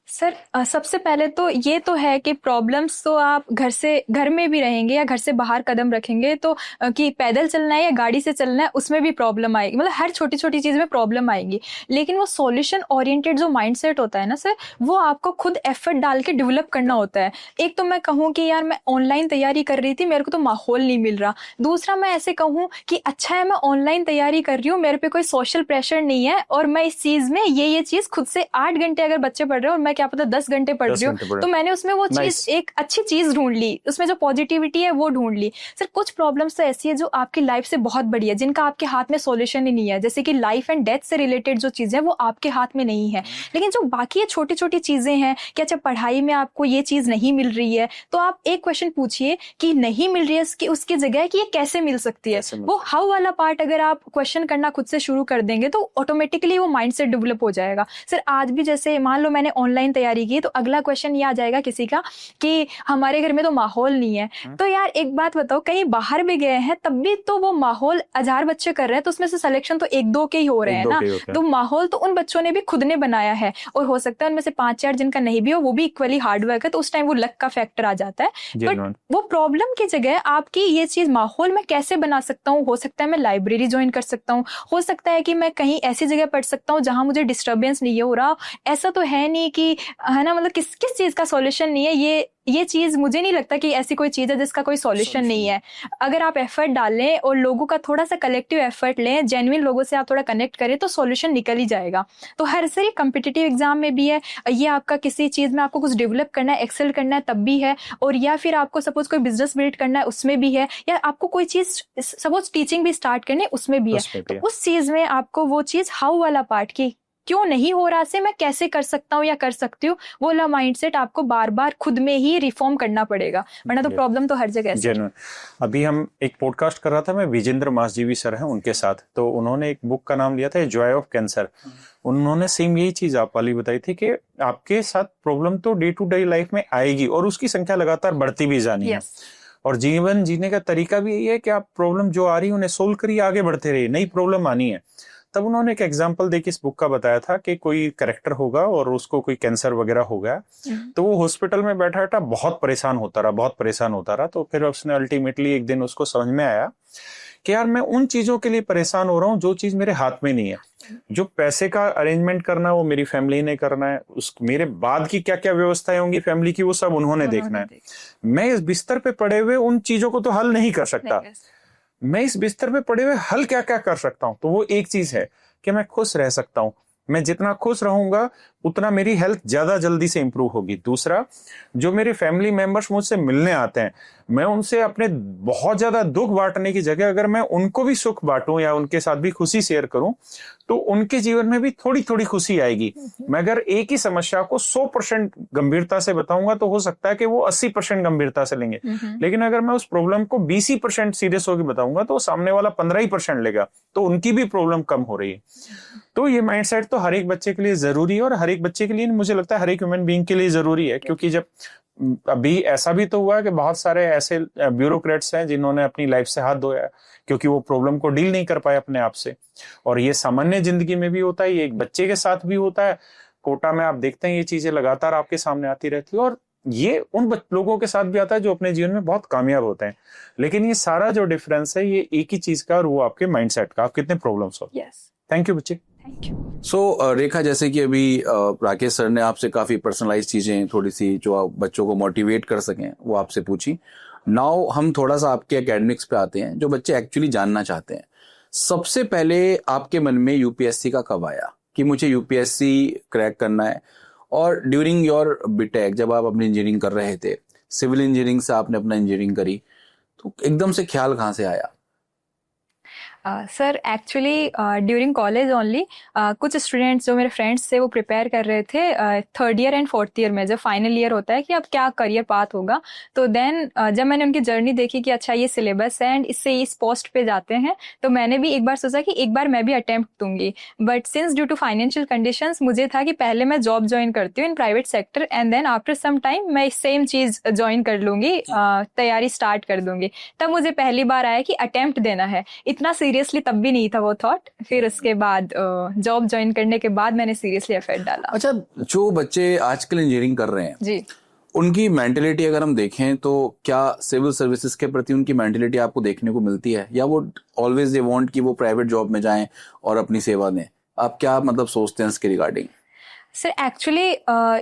सर सबसे पहले तो ये तो है कि प्रॉब्लम्स तो आप घर में भी रहेंगे या घर से बाहर कदम रखेंगे तो कि पैदल चलना है या गाड़ी से चलना है, उसमें भी प्रॉब्लम आएगी, मतलब हर छोटी छोटी चीज में प्रॉब्लम आएगी। लेकिन वो सॉल्यूशन ओरिएंटेड जो माइंडसेट होता है ना सर, वो आपको खुद एफर्ट डाल के डेवलप करना होता है। एक तो मैं कहूँ कि यार मैं ऑनलाइन तैयारी कर रही थी, मेरे को तो माहौल नहीं मिल रहा। दूसरा मैं ऐसे कहूँ कि अच्छा है मैं ऑनलाइन तैयारी कर रही हूँ, मेरे पे कोई सोशल प्रेशर नहीं है, और मैं इस चीज में ये चीज खुद से 8 घंटे अगर बच्चे पढ़ रहे हो और मैं क्या पता 10 घंटे पढ़ रही हूँ, तो मैंने उसमें वो चीज एक अच्छी चीज ढूंढ ली, उसमें जो पॉजिटिविटी है वो ढूंढ ली। सर कुछ प्रॉब्लम्स तो ऐसी है जो आपकी लाइफ से बहुत बड़ी है, जिनका आपके हाथ में सॉल्यूशन ही नहीं है, जैसे कि लाइफ एंड डेथ से रिलेटेड जो चीजें वो आपके हाथ में नहीं है। लेकिन जो बाकी छोटी छोटी चीजें हैं कि अच्छा पढ़ाई में आपको ये चीज नहीं मिल रही है, तो आप एक क्वेश्चन पूछिए कि नहीं मिल रही है उसकी जगह कि ये कैसे मिल सकती है। वो हाउ वाला पार्ट अगर आप क्वेश्चन करना खुद से शुरू कर देंगे तो ऑटोमेटिकली वो माइंडसेट डेवलप हो जाएगा। सर आज भी जैसे मान लो मैंने ऑनलाइन ऑनलाइन तैयारी की तो अगला क्वेश्चन ये आ जाएगा किसी का कि हमारे घर में तो माहौल नहीं है। तो यार एक बात बताओ, कहीं बाहर भी गए हैं तब भी तो वो माहौल 1000 बच्चे कर रहे हैं तो उसमें से सिलेक्शन तो 1-2 के ही हो रहे हैं ना। तो माहौल तो उन बच्चों ने भी खुद ने बनाया है, और हो सकता है उनमें से 5-4 जिनका नहीं भी हो वो भी इक्वली हार्ड वर्क है, तो उस टाइम वो लक का फैक्टर आ जाता है। बट वो प्रॉब्लम की जगह आपकी ये चीज माहौल में कैसे बना सकता हूँ। हो सकता है मैं लाइब्रेरी ज्वाइन कर सकता हूँ, हो सकता है कि मैं कहीं ऐसी जगह पढ़ सकता हूँ जहां मुझे डिस्टर्बेंस नहीं हो रहा। ऐसा तो है नहीं कि, है ना, मतलब किस चीज का सॉल्यूशन नहीं है। ये चीज मुझे नहीं लगता कि ऐसी कोई चीज है जिसका कोई सॉल्यूशन नहीं है। अगर आप एफर्ट डालें और लोगों का थोड़ा सा कलेक्टिव एफर्ट लें, जेन्युइन लोगों से आप थोड़ा कनेक्ट करें तो सॉल्यूशन निकल ही जाएगा। तो हर सारी कॉम्पिटिटिव एग्जाम में भी है ये, आपका किसी चीज में आपको कुछ डेवलप करना है, एक्सेल करना है तब भी है, और या फिर आपको सपोज कोई बिजनेस बिल्ड करना है उसमें भी है, या आपको कोई चीज सपोज टीचिंग भी स्टार्ट करनी है उसमें भी है। तो उस चीज में आपको वो चीज हाउ वाला पार्ट की क्यों नहीं हो रहा से मैं कैसे कर सकता हूँ या कर सकती हूँ, वो वाला माइंडसेट आपको बार बार खुद में ही रिफॉर्म करना पड़ेगा, वरना तो प्रॉब्लम तो हर जगह है। अभी हम एक पॉडकास्ट कर रहा था, मैं विजेंद्र मासजीवी सर हैं उनके साथ, तो उन्होंने एक बुक का नाम लिया था जॉय ऑफ कैंसर। उन्होंने सेम यही चीज आप वाली बताई थी कि आपके साथ प्रॉब्लम तो डे टू डे लाइफ में आएगी और उसकी संख्या लगातार बढ़ती भी जानी है। और जीवन जीने का तरीका भी यही है कि आप प्रॉब्लम जो आ रही है उन्हें सोल्व करिए, आगे बढ़ते रहिए, नई प्रॉब्लम आनी है। तब उन्होंने एक एग्जांपल देके इस बुक का बताया था कि कोई कैरेक्टर होगा और उसको कोई कैंसर वगैरह हो गया, तो वो हॉस्पिटल में बैठा था, बहुत परेशान होता रहा। तो फिर उसने अल्टीमेटली एक दिन उसको समझ में आया कि यार मैं उन चीजों के लिए परेशान हो रहा हूँ जो चीज मेरे हाथ में नहीं है। जो पैसे का अरेंजमेंट करना वो मेरी फैमिली ने करना है, उस मेरे बाद की क्या क्या व्यवस्थाएं होंगी फैमिली की वो सब उन्होंने देखना है। मैं इस बिस्तर पे पड़े हुए उन चीजों को तो हल नहीं कर सकता, मैं इस बिस्तर पे पड़े हुए हल क्या क्या कर सकता हूं। तो वो एक चीज है कि मैं खुश रह सकता हूं, मैं जितना खुश रहूंगा उतना मेरी हेल्थ ज्यादा जल्दी से इंप्रूव होगी। दूसरा, जो मेरे फैमिली मेंबर्स मुझसे मिलने आते हैं, मैं उनसे अपने बहुत ज्यादा दुख बांटने की जगह अगर मैं उनको भी सुख बांटूं या उनके साथ भी खुशी शेयर करूं तो उनके जीवन में भी थोड़ी थोड़ी खुशी आएगी। मैं अगर एक ही समस्या को 100% गंभीरता से बताऊंगा तो हो सकता है कि वो 80% गंभीरता से लेंगे, लेकिन अगर मैं उस प्रॉब्लम को 20% सीरियस होकर बताऊंगा तो सामने वाला 15% लेगा, तो उनकी भी प्रॉब्लम कम हो रही है। तो ये माइंडसेट तो हर एक बच्चे के लिए जरूरी है, और हर एक बच्चे के लिए, मुझे लगता है हर एक ह्यूमन बीइंग के लिए जरूरी है। क्योंकि जब अभी ऐसा भी तो हुआ है कि बहुत सारे ऐसे ब्यूरोक्रेट्स हैं जिन्होंने अपनी लाइफ से हाथ धोया क्योंकि वो प्रॉब्लम को डील नहीं कर पाए अपने आप से। और ये सामान्य जिंदगी में भी होता है, ये एक बच्चे के साथ भी होता है। कोटा में आप देखते हैं ये चीजें लगातार आपके सामने आती रहती है, और ये उन लोगों के साथ भी आता है जो अपने जीवन में बहुत कामयाब होते हैं। लेकिन ये सारा जो डिफरेंस है ये एक ही चीज का, और वो आपके माइंडसेट का, आप कितने प्रॉब्लम सॉल्व। थैंक यू बच्चे। सो रेखा, जैसे कि अभी राकेश सर ने आपसे काफी पर्सनलाइज चीजें, थोड़ी सी जो आप बच्चों को मोटिवेट कर सकें वो आपसे पूछी। नाउ हम थोड़ा सा आपके एकेडमिक्स पे आते हैं, जो बच्चे एक्चुअली जानना चाहते हैं। सबसे पहले आपके मन में यूपीएससी का कब आया कि मुझे यूपीएससी क्रैक करना है? और ड्यूरिंग योर बीटेक जब आप अपनी इंजीनियरिंग कर रहे थे, सिविल इंजीनियरिंग से आपने अपना इंजीनियरिंग करी, तो एकदम से ख्याल कहाँ से आया? Sir actually during college only कुछ स्टूडेंट्स जो मेरे फ्रेंड्स थे वो प्रिपेयर कर रहे थे 3rd year and 4th year में, जब फाइनल ईयर होता है कि अब क्या करियर पाथ होगा। तो देन जब मैंने उनकी जर्नी देखी कि अच्छा ये सिलेबस है एंड इससे इस पोस्ट पे जाते हैं, तो मैंने भी एक बार सोचा कि एक बार मैं भी अटेम्प्ट दूंगी। But since due to financial conditions मुझे था कि पहले मैं जॉब ज्वाइन करती हूँ in private sector and then after some time मैं सेम चीज ज्वाइन कर लूंगी, तैयारी स्टार्ट कर दूंगी। तब मुझे पहली बार आया कि अटेम्प्ट देना है। इतना सीरियसली तब भी नहीं था वो थॉट। फिर उसके बाद जॉब ज्वाइन करने के बाद मैंने सीरियसली एफर्ट डाला। अच्छा, जो बच्चे आजकल इंजीनियरिंग कर रहे हैं जी, उनकी मेंटेलिटी अगर हम देखें तो क्या सिविल सर्विसेज के प्रति उनकी मेंटेलिटी आपको देखने को मिलती है, या वो ऑलवेज दे वांट कि वो प्राइवेट जॉब में जाएं और अपनी सेवा दें? आप क्या मतलब सोचते हैं इसके रिगार्डिंग? सर एक्चुअली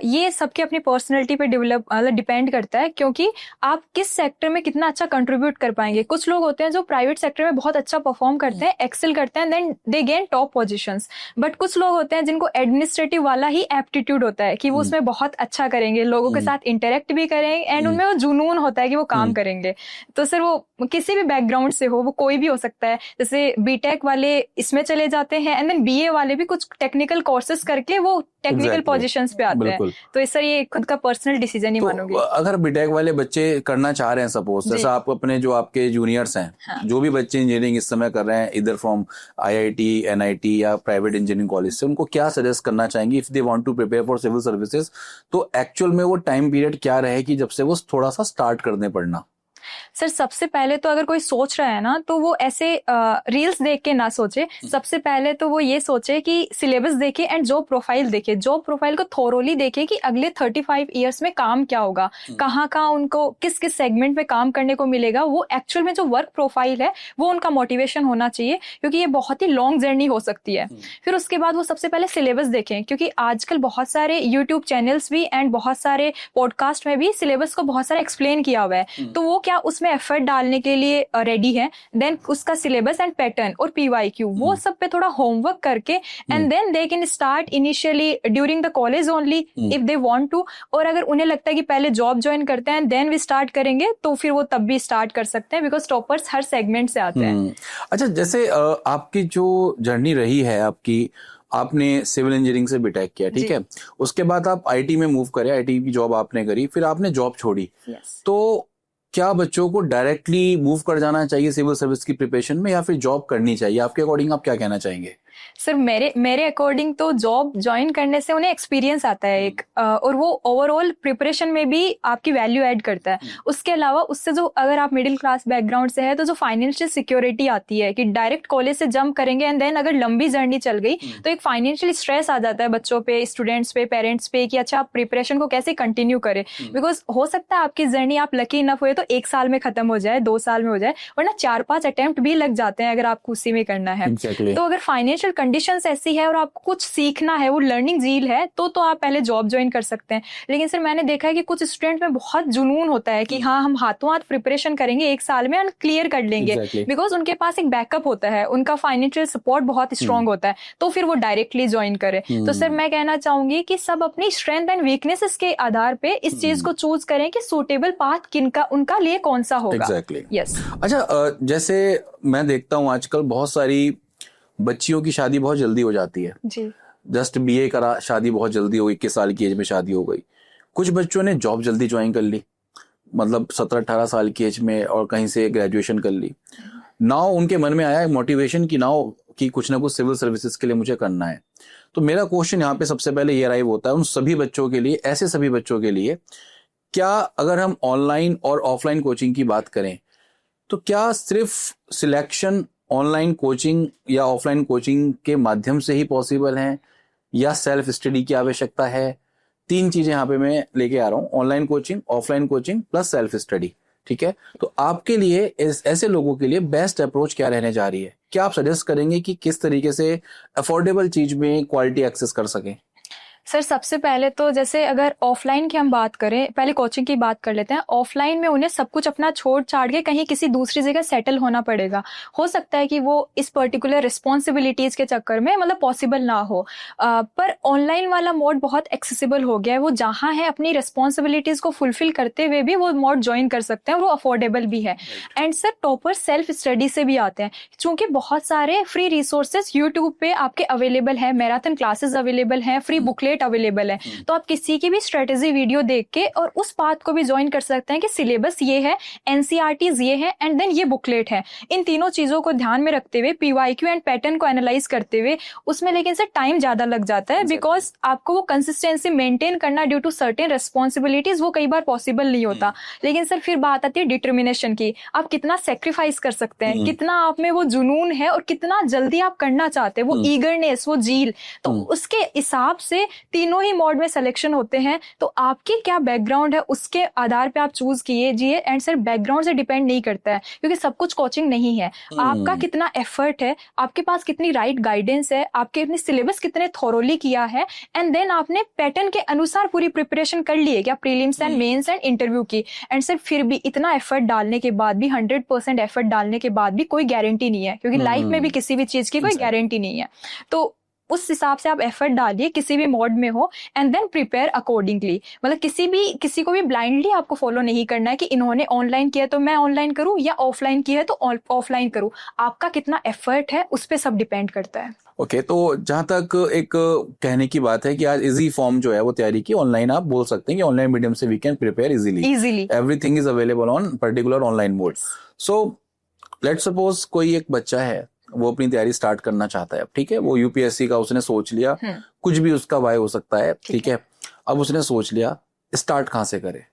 ये सबके अपनी पर्सनैलिटी पे डिपेंड करता है, क्योंकि आप किस सेक्टर में कितना अच्छा कंट्रीब्यूट कर पाएंगे। कुछ लोग होते हैं जो प्राइवेट सेक्टर में बहुत अच्छा परफॉर्म करते हैं, एक्सेल करते हैं, then they gain top positions. But कुछ लोग होते हैं जिनको एडमिनिस्ट्रेटिव वाला ही एप्टीट्यूड होता है कि वो उसमें बहुत अच्छा करेंगे, लोगों के साथ इंटरेक्ट भी करेंगे एंड उनमें वो जुनून होता है कि वो काम करेंगे। तो सर वो किसी भी बैकग्राउंड से हो, वो कोई भी हो सकता है। जैसे बीटेक वाले इसमें चले जाते हैं एंड देन बीए वाले भी कुछ टेक्निकल कोर्सेज करके वो टेक्निकल Exactly. पोजीशंस पे आते हैं। बिल्कुल। तो इस ये खुद का पर्सनल डिसीजन ही मानोगे। तो अगर बीटेक वाले बच्चे करना चाह रहे हैं, सपोज जी। जैसा आप अपने जो आपके जूनियर्स हैं, हाँ। जो भी बच्चे इंजीनियरिंग इस समय कर रहे हैं इधर फ्रॉम आईआईटी, एनआईटी या प्राइवेट इंजीनियरिंग कॉलेज से, उनको क्या सजेस्ट करना चाहेंगे if they want to prepare for civil services? तो एक्चुअल में वो टाइम पीरियड क्या रहेगी जब से वो थोड़ा सा स्टार्ट करने पड़ना? सर सबसे पहले तो अगर कोई सोच रहा है ना, तो वो ऐसे रील्स देख के ना सोचे। सबसे पहले तो वो ये सोचे कि सिलेबस देखे एंड जॉब प्रोफाइल देखे, जॉब प्रोफाइल को थोरोली देखे कि अगले 35 इयर्स में काम क्या होगा, कहाँ कहाँ उनको किस किस सेगमेंट में काम करने को मिलेगा। वो एक्चुअल में जो वर्क प्रोफाइल है वो उनका मोटिवेशन होना चाहिए, क्योंकि ये बहुत ही लॉन्ग जर्नी हो सकती है। फिर उसके बाद वो सबसे पहले सिलेबस देखें, क्योंकि आजकल बहुत सारे यूट्यूब चैनल्स भी एंड बहुत सारे पॉडकास्ट में भी सिलेबस को बहुत सारा एक्सप्लेन किया हुआ है। तो वो क्या उसमें एफर्ट डालने के लिए रेडी है। देन उसका सिलेबस एंड पैटर्न और पीवाईक्यू वो सब पे थोड़ा होमवर्क करके and then they can start initially during the college only if they want to. और अगर उन्हें लगता है कि पहले जॉब ज्वाइन करते हैं देन वी स्टार्ट करेंगे, तो फिर वो तब भी स्टार्ट कर सकते हैं, बिकॉज टॉपर्स हर सेगमेंट से आते हैं। अच्छा, जैसे आपकी जो जर्नी रही है आपने सिविल इंजीनियरिंग से बीटेक किया, ठीक है, उसके बाद आप आईटी में मूव करे, आईटी की जॉब आपने करी, फिर आपने जॉब छोड़ी। तो क्या बच्चों को डायरेक्टली मूव कर जाना चाहिए सिविल सर्विस की प्रिपरेशन में, या फिर जॉब करनी चाहिए? आपके अकॉर्डिंग आप क्या कहना चाहेंगे? सर मेरे अकॉर्डिंग तो जॉब ज्वाइन करने से उन्हें एक्सपीरियंस आता है एक, और वो ओवरऑल प्रिपरेशन में भी आपकी वैल्यू ऐड करता है। उसके अलावा उससे जो, अगर आप मिडिल क्लास बैकग्राउंड से है, तो जो फाइनेंशियल सिक्योरिटी आती है कि डायरेक्ट कॉलेज से जंप करेंगे एंड देन अगर लंबी जर्नी चल गई तो एक फाइनेंशियल स्ट्रेस आ जाता है बच्चों पे, स्टूडेंट्स पे, पेरेंट्स पे, कि अच्छा आप प्रिपरेशन को कैसे कंटिन्यू करें। बिकॉज हो सकता है आपकी जर्नी, आप लकी इनफ हुए तो 1 साल में खत्म हो जाए, 2 साल में हो जाए, वरना 4-5 अटेम्प्ट भी लग जाते हैं अगर आपको उसी में करना है। तो अगर फाइनेंशियल कंडीशंस ऐसी है और आपको कुछ सीखना है, वो लर्निंग झील है, तो आप पहले जॉब ज्वाइन कर सकते हैं। लेकिन सर मैंने देखा है कि कुछ स्टूडेंट में बहुत जुनून होता है कि हाँ हम हाथों हाथ प्रिपरेशन करेंगे 1 साल में और क्लियर कर लेंगे, बिकॉज उनके पास एक बैकअप होता है, उनका फाइनेंशियल सपोर्ट बहुत स्ट्रांग होता है, तो फिर वो डायरेक्टली ज्वाइन करे। तो सर मैं कहना चाहूंगी कि सब अपनी स्ट्रेंथ एंड वीकनेसेस के आधार पे इस चीज को चूज करें कि सूटेबल पाथ किनका उनका लिए कौन सा होगा। यस। अच्छा, जैसे मैं देखता हूँ आजकल बहुत सारी बच्चियों की शादी बहुत जल्दी हो जाती है जी। जस्ट बीए करा, शादी बहुत जल्दी हो गई, 21 साल की एज में शादी हो गई। कुछ बच्चों ने जॉब जल्दी ज्वाइन कर ली, मतलब 17-18 साल की एज में, और कहीं से ग्रेजुएशन कर ली। नाउ उनके मन में आया मोटिवेशन की नाउ कि कुछ ना कुछ सिविल सर्विसेज के लिए मुझे करना है। तो मेरा क्वेश्चन यहाँ पे सबसे पहले ये अराइव होता है उन सभी बच्चों के लिए, ऐसे सभी बच्चों के लिए, क्या अगर हम ऑनलाइन और ऑफलाइन कोचिंग की बात करें तो क्या सिर्फ सिलेक्शन ऑनलाइन कोचिंग या ऑफलाइन कोचिंग के माध्यम से ही पॉसिबल है, या सेल्फ स्टडी की आवश्यकता है? 3 चीजें यहाँ पे मैं लेके आ रहा हूँ, online coaching, offline coaching plus self study, ठीक है? तो आपके लिए ऐसे लोगों के लिए बेस्ट अप्रोच क्या रहने जा रही है? क्या आप सजेस्ट करेंगे कि किस तरीके से अफोर्डेबल चीज में क्वालिटी एक्सेस कर सकें? सर सबसे पहले तो जैसे अगर ऑफलाइन की हम बात करें, पहले कोचिंग की बात कर लेते हैं। ऑफलाइन में उन्हें सब कुछ अपना छोड़ छाड़ के कहीं किसी दूसरी जगह सेटल होना पड़ेगा। हो सकता है कि वो इस पर्टिकुलर रिस्पॉन्सिबिलिटीज के चक्कर में मतलब पॉसिबल ना हो, पर ऑनलाइन वाला मोड बहुत एक्सेसिबल हो गया है। वो जहाँ है अपनी रिस्पॉन्सिबिलिटीज को फुलफिल करते हुए भी वो मोड ज्वाइन कर सकते हैं, वो अफोर्डेबल भी है। And sir topper self study से भी आते हैं, क्योंकि बहुत सारे फ्री रिसोर्सेज यूट्यूब पे आपके अवेलेबल है, मैराथन क्लासेस अवेलेबल हैं, फ्री बुकलेट अवेलेबल है। तो आप किसी की भी स्ट्रेटेजी वीडियो देख के और उस पाथ को भी ज्वाइन कर सकते हैं कि सिलेबस ये है, एनसीईआरटीज ये है एंड देन ये बुकलेट है। इन तीनों चीजों को ध्यान में रखते हुए पीवाईक्यू एंड पैटर्न को एनालाइज करते हुए उसमें, लेकिन सर टाइम ज्यादा लग जाता है, बिकॉज आपको वो कंसिस्टेंसी मेंटेन करना ड्यू टू सर्टेन रिस्पॉन्सिबिलिटीज, वो कई बार पॉसिबल नहीं होता। लेकिन सर फिर बात आती है डिटर्मिनेशन की, आप कितना सेक्रीफाइस कर सकते हैं, कितना आप में वो जुनून है और कितना जल्दी आप करना चाहते हैं, वो ईगरनेस, वो जील। तो उसके हिसाब से तीनों ही मोड में सिलेक्शन होते हैं। तो आपके क्या बैकग्राउंड है उसके आधार पे आप चूज कीजिए। एंड सर बैकग्राउंड से डिपेंड नहीं करता है, क्योंकि सब कुछ कोचिंग नहीं है। आपका कितना एफर्ट है, आपके पास कितनी राइट गाइडेंस है, आपके अपने सिलेबस कितने थोरोली किया है, एंड देन आपने पैटर्न के अनुसार पूरी प्रिपरेशन कर ली है क्या, prelims and mains and interview की। एंड सर फिर भी इतना एफर्ट डालने के बाद भी, 100% एफर्ट डालने के बाद भी कोई गारंटी नहीं है, क्योंकि लाइफ में भी किसी भी चीज की कोई गारंटी नहीं है। तो उस हिसाब से आप एफर्ट डालिए, किसी भी मोड में हो, एंड देन प्रिपेयर अकॉर्डिंगली। मतलब किसी को भी ब्लाइंडली आपको फॉलो नहीं करना है कि इन्होंने ऑनलाइन किया तो मैं ऑनलाइन करूं, या ऑफलाइन किया है तो ऑफलाइन करूं। आपका कितना एफर्ट है उस पर सब डिपेंड करता है। ओके, तो जहां तक एक कहने की बात है कि आज इजी फॉर्म जो है वो तैयारी की ऑनलाइन, आप बोल सकते हैं कि ऑनलाइन मीडियम से we can prepare easily, everything is available on particular online mode. So let's suppose कोई एक बच्चा है, वो अपनी तैयारी स्टार्ट करना चाहता है, ठीक है, वो यूपीएससी का उसने सोच लिया, कुछ भी उसका वाय हो सकता है, ठीक है, अब उसने सोच लिया, स्टार्ट कहाँ से करे?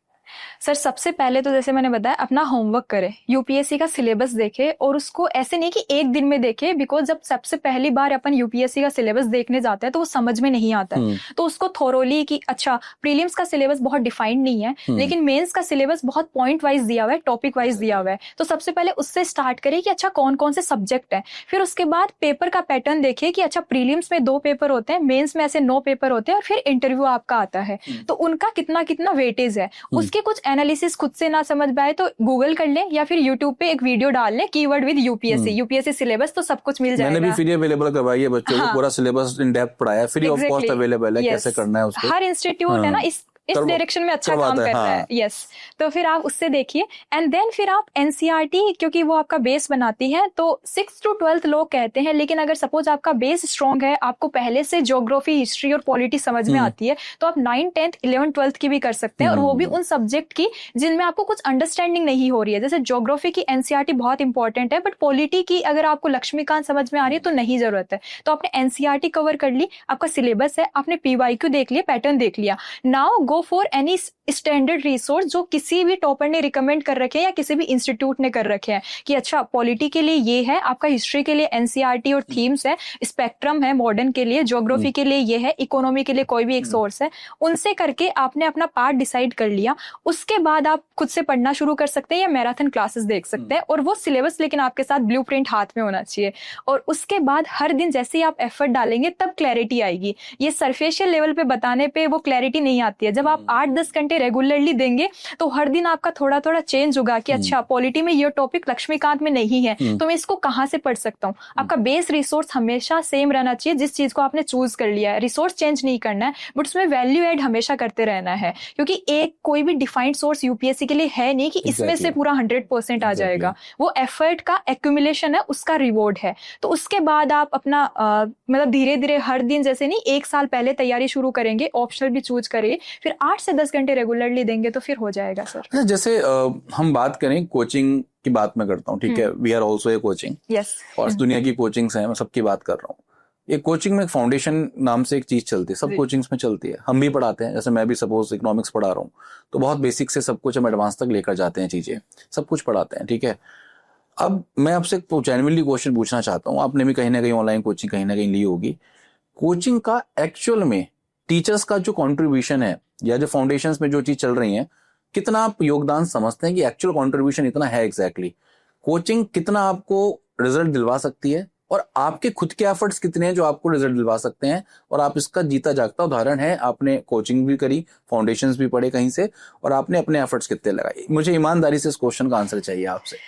सर सबसे पहले तो जैसे मैंने बताया, अपना होमवर्क करे, यूपीएससी का सिलेबस देखे, और उसको ऐसे नहीं कि एक दिन में देखे, बिकॉज जब सबसे पहली बार अपन यूपीएससी का सिलेबस देखने जाते हैं तो वो समझ में नहीं आता है। तो उसको थोरोली कि अच्छा प्रीलिम्स का सिलेबस बहुत डिफाइंड नहीं है, लेकिन मेंस का सिलेबस बहुत पॉइंट वाइज दिया हुआ है, टॉपिक वाइज दिया हुआ है। तो सबसे पहले उससे स्टार्ट करे कि अच्छा कौन कौन से सब्जेक्ट है। फिर उसके बाद पेपर का पैटर्न देखे कि अच्छा प्रीलिम्स में 2 पेपर होते हैं, मेंस में ऐसे 9 पेपर होते हैं, और फिर इंटरव्यू आपका आता है, तो उनका कितना कितना वेटेज है। उसके कुछ एनालिसिस खुद से ना समझ पाए तो गूगल कर ले, या फिर यूट्यूब पे एक वीडियो डाल ले, कीवर्ड विद यूपीएससी सिलेबस, तो सब कुछ मिल जाएगा। मैंने भी फ्री अवेलेबल करवाई है बच्चों को, पूरा सिलेबस इन डेप्थ पढ़ाया, फ्री ऑफ कॉस्ट अवेलेबल है, कैसे करना है उसको। हर इंस्टीट्यूट है ना इस डायरेक्शन में अच्छा काम कर रहा है। यस, तो फिर आप उससे देखिए, एंड देन फिर आप एनसीईआरटी, क्योंकि वो आपका बेस बनाती है, तो 6th to 12th लोग कहते हैं, लेकिन अगर सपोज आपका बेस स्ट्रॉन्ग है, आपको पहले से ज्योग्राफी, हिस्ट्री और पॉलिटी समझ में आती है, तो आप 9th, 10th, 11th, 12th की भी कर सकते हैं, और वो भी उन सब्जेक्ट की जिनमें आपको कुछ अंडरस्टैंडिंग नहीं हो रही है। जैसे ज्योग्राफी की एनसीईआरटी बहुत इंपॉर्टेंट है, बट पॉलिटी की अगर आपको लक्ष्मीकांत समझ में आ रही है तो नहीं जरूरत है। तो आपने एनसीईआरटी कवर कर ली, आपका सिलेबस है, आपने पीवाईक्यू देख लिया, पैटर्न देख लिया। Now go for any standard resource जो किसी भी टॉपर ने रिकमेंड कर रखे हैं या किसी भी इंस्टीट्यूट ने कर रखे हैं, कि अच्छा पॉलिटी के लिए ये है, आपका हिस्ट्री के लिए एनसीईआरटी और थीम्स है, स्पेक्ट्रम है मॉडर्न के लिए, ज्योग्राफी के लिए ये है, इकोनॉमी के लिए कोई भी एक सोर्स है। उनसे करके आपने अपना पार्ट डिसाइड कर लिया। उसके बाद आप खुद से पढ़ना शुरू कर सकते हैं या मैराथन क्लासेस देख सकते हैं, और वो सिलेबस लेकिन आपके साथ ब्लूप्रिंट हाथ में होना चाहिए। और उसके बाद हर दिन जैसे ही आप एफर्ट डालेंगे तब क्लैरिटी आएगी। ये सरफेशियल लेवल पे बताने पे वो क्लैरिटी नहीं आती है। जब आप 8-10 घंटे रेगुलरली देंगे तो हर दिन आपका थोड़ा थोड़ा चेंज होगा कि अच्छा पॉलिटी में ये टॉपिक लक्ष्मीकांत में नहीं है, तो मैं इसको कहां से पढ़ सकता हूँ। आपका बेस रिसोर्स हमेशा सेम रहना चाहिए, जिस चीज को आपने चूज कर लिया है। रिसोर्स चेंज नहीं करना है, बट उसमें वैल्यू एड हमेशा करते रहना है, क्योंकि एक कोई भी डिफाइंड सोर्स यूपीएससी के लिए है नहीं कि इसमें से पूरा 100% आ जाएगा। वो एफर्ट का एक्यूमुलेशन है, उसका रिवॉर्ड है। तो उसके बाद आप अपना मतलब धीरे धीरे हर दिन, जैसे नहीं 1 साल पहले तैयारी शुरू करेंगे, ऑप्शनल भी चूज करेंगे, फिर 8 से 10 घंटे रेगुलरली देंगे तो फिर हो जाएगा सर। जैसे हम बात करें कोचिंग की, बात मैं करता हूँ, ठीक है, we are also a coaching. Yes, और दुनिया की कोचिंग्स हैं, मैं सबकी बात कर रहा हूँ। ये कोचिंग में फाउंडेशन नाम से एक चीज चलती है, सब कोचिंग्स में चलती है, हम भी पढ़ाते हैं। जैसे मैं भी सपोज इकोनॉमिक्स पढ़ा रहा हूँ, तो बहुत बेसिक से सब कुछ हम एडवांस तक लेकर जाते हैं, चीजें सब कुछ पढ़ाते हैं, ठीक है। अब मैं आपसे जेन्युइनली क्वेश्चन पूछना चाहता हूँ, आपने भी कहीं ना कहीं ऑनलाइन कोचिंग कहीं ना कहीं ली होगी। कोचिंग का एक्चुअल में टीचर्स का जो कॉन्ट्रीब्यूशन है, या जो फाउंडेशंस में जो चीज चल रही है, कितना आप योगदान समझते हैं कि एक्चुअल कॉन्ट्रीब्यूशन इतना है एग्जैक्टली? कोचिंग कितना आपको रिजल्ट दिलवा सकती है, और आपके खुद के एफर्ट्स कितने हैं जो आपको रिजल्ट दिलवा सकते हैं? और आप इसका जीता जागता उदाहरण है, आपने कोचिंग भी करी, फाउंडेशंस भी पढ़े कहीं से, और आपने अपने एफर्ट्स कितने लगाए? मुझे ईमानदारी से इस क्वेश्चन का आंसर चाहिए आपसे।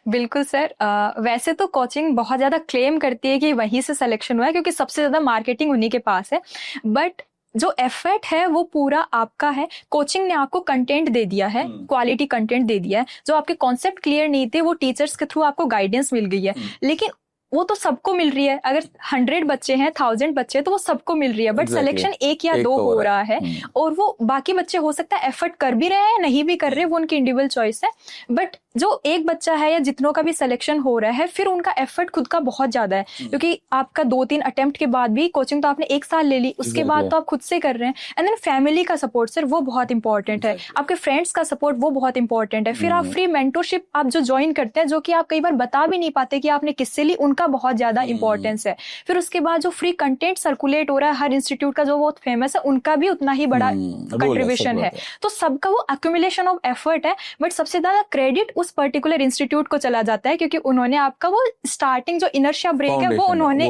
बिल्कुल सर, वैसे तो कोचिंग बहुत ज्यादा क्लेम करती है कि वहीं से सिलेक्शन हुआ है, क्योंकि सबसे ज्यादा मार्केटिंग उन्हीं के पास है, बट जो एफर्ट है वो पूरा आपका है। कोचिंग ने आपको कंटेंट दे दिया है, क्वालिटी कंटेंट दे दिया है। जो आपके कॉन्सेप्ट क्लियर नहीं थे वो टीचर्स के थ्रू आपको गाइडेंस मिल गई है, लेकिन वो तो सबको मिल रही है। अगर 100 बच्चे हैं, 1000 बच्चे हैं, तो वो सबको मिल रही है, बट सिलेक्शन 1 या 2 हो रहा है। और वो बाकी बच्चे हो सकता है एफर्ट कर भी रहे हैं, नहीं भी कर रहे, वो उनकी इंडिविजुअल चॉइस है। बट जो एक बच्चा है या जितनों का भी सिलेक्शन हो रहा है, फिर उनका एफर्ट खुद का बहुत ज्यादा है, क्योंकि आपका 2-3 अटेम्प्ट के बाद भी, कोचिंग तो आपने 1 साल ले ली, उसके बाद तो आप खुद से कर रहे हैं। एंड देन फैमिली का सपोर्ट सर, वो बहुत इंपॉर्टेंट है। आपके फ्रेंड्स का सपोर्ट वो बहुत इंपॉर्टेंट है। फिर आप फ्री मेंटरशिप आप जो ज्वाइन करते हैं, जो कि आप कई बार बता भी नहीं पाते कि आपने किससे ली, उनका बहुत ज्यादा इंपॉर्टेंस है। फिर उसके बाद जो फ्री कंटेंट सर्कुलेट हो रहा है हर इंस्टीट्यूट का, जो बहुत फेमस है, उनका भी उतना ही बड़ा कंट्रीब्यूशन है। तो सबका वो एक्यूमुलेशन ऑफ एफर्ट है, बट सबसे ज्यादा क्रेडिट उस पर्टिकुलर इंस्टीट्यूट को चला जाता है, क्योंकि उन्होंने आपका वो स्टार्टिंग जो इनर्शिया ब्रेक है वो उन्होंने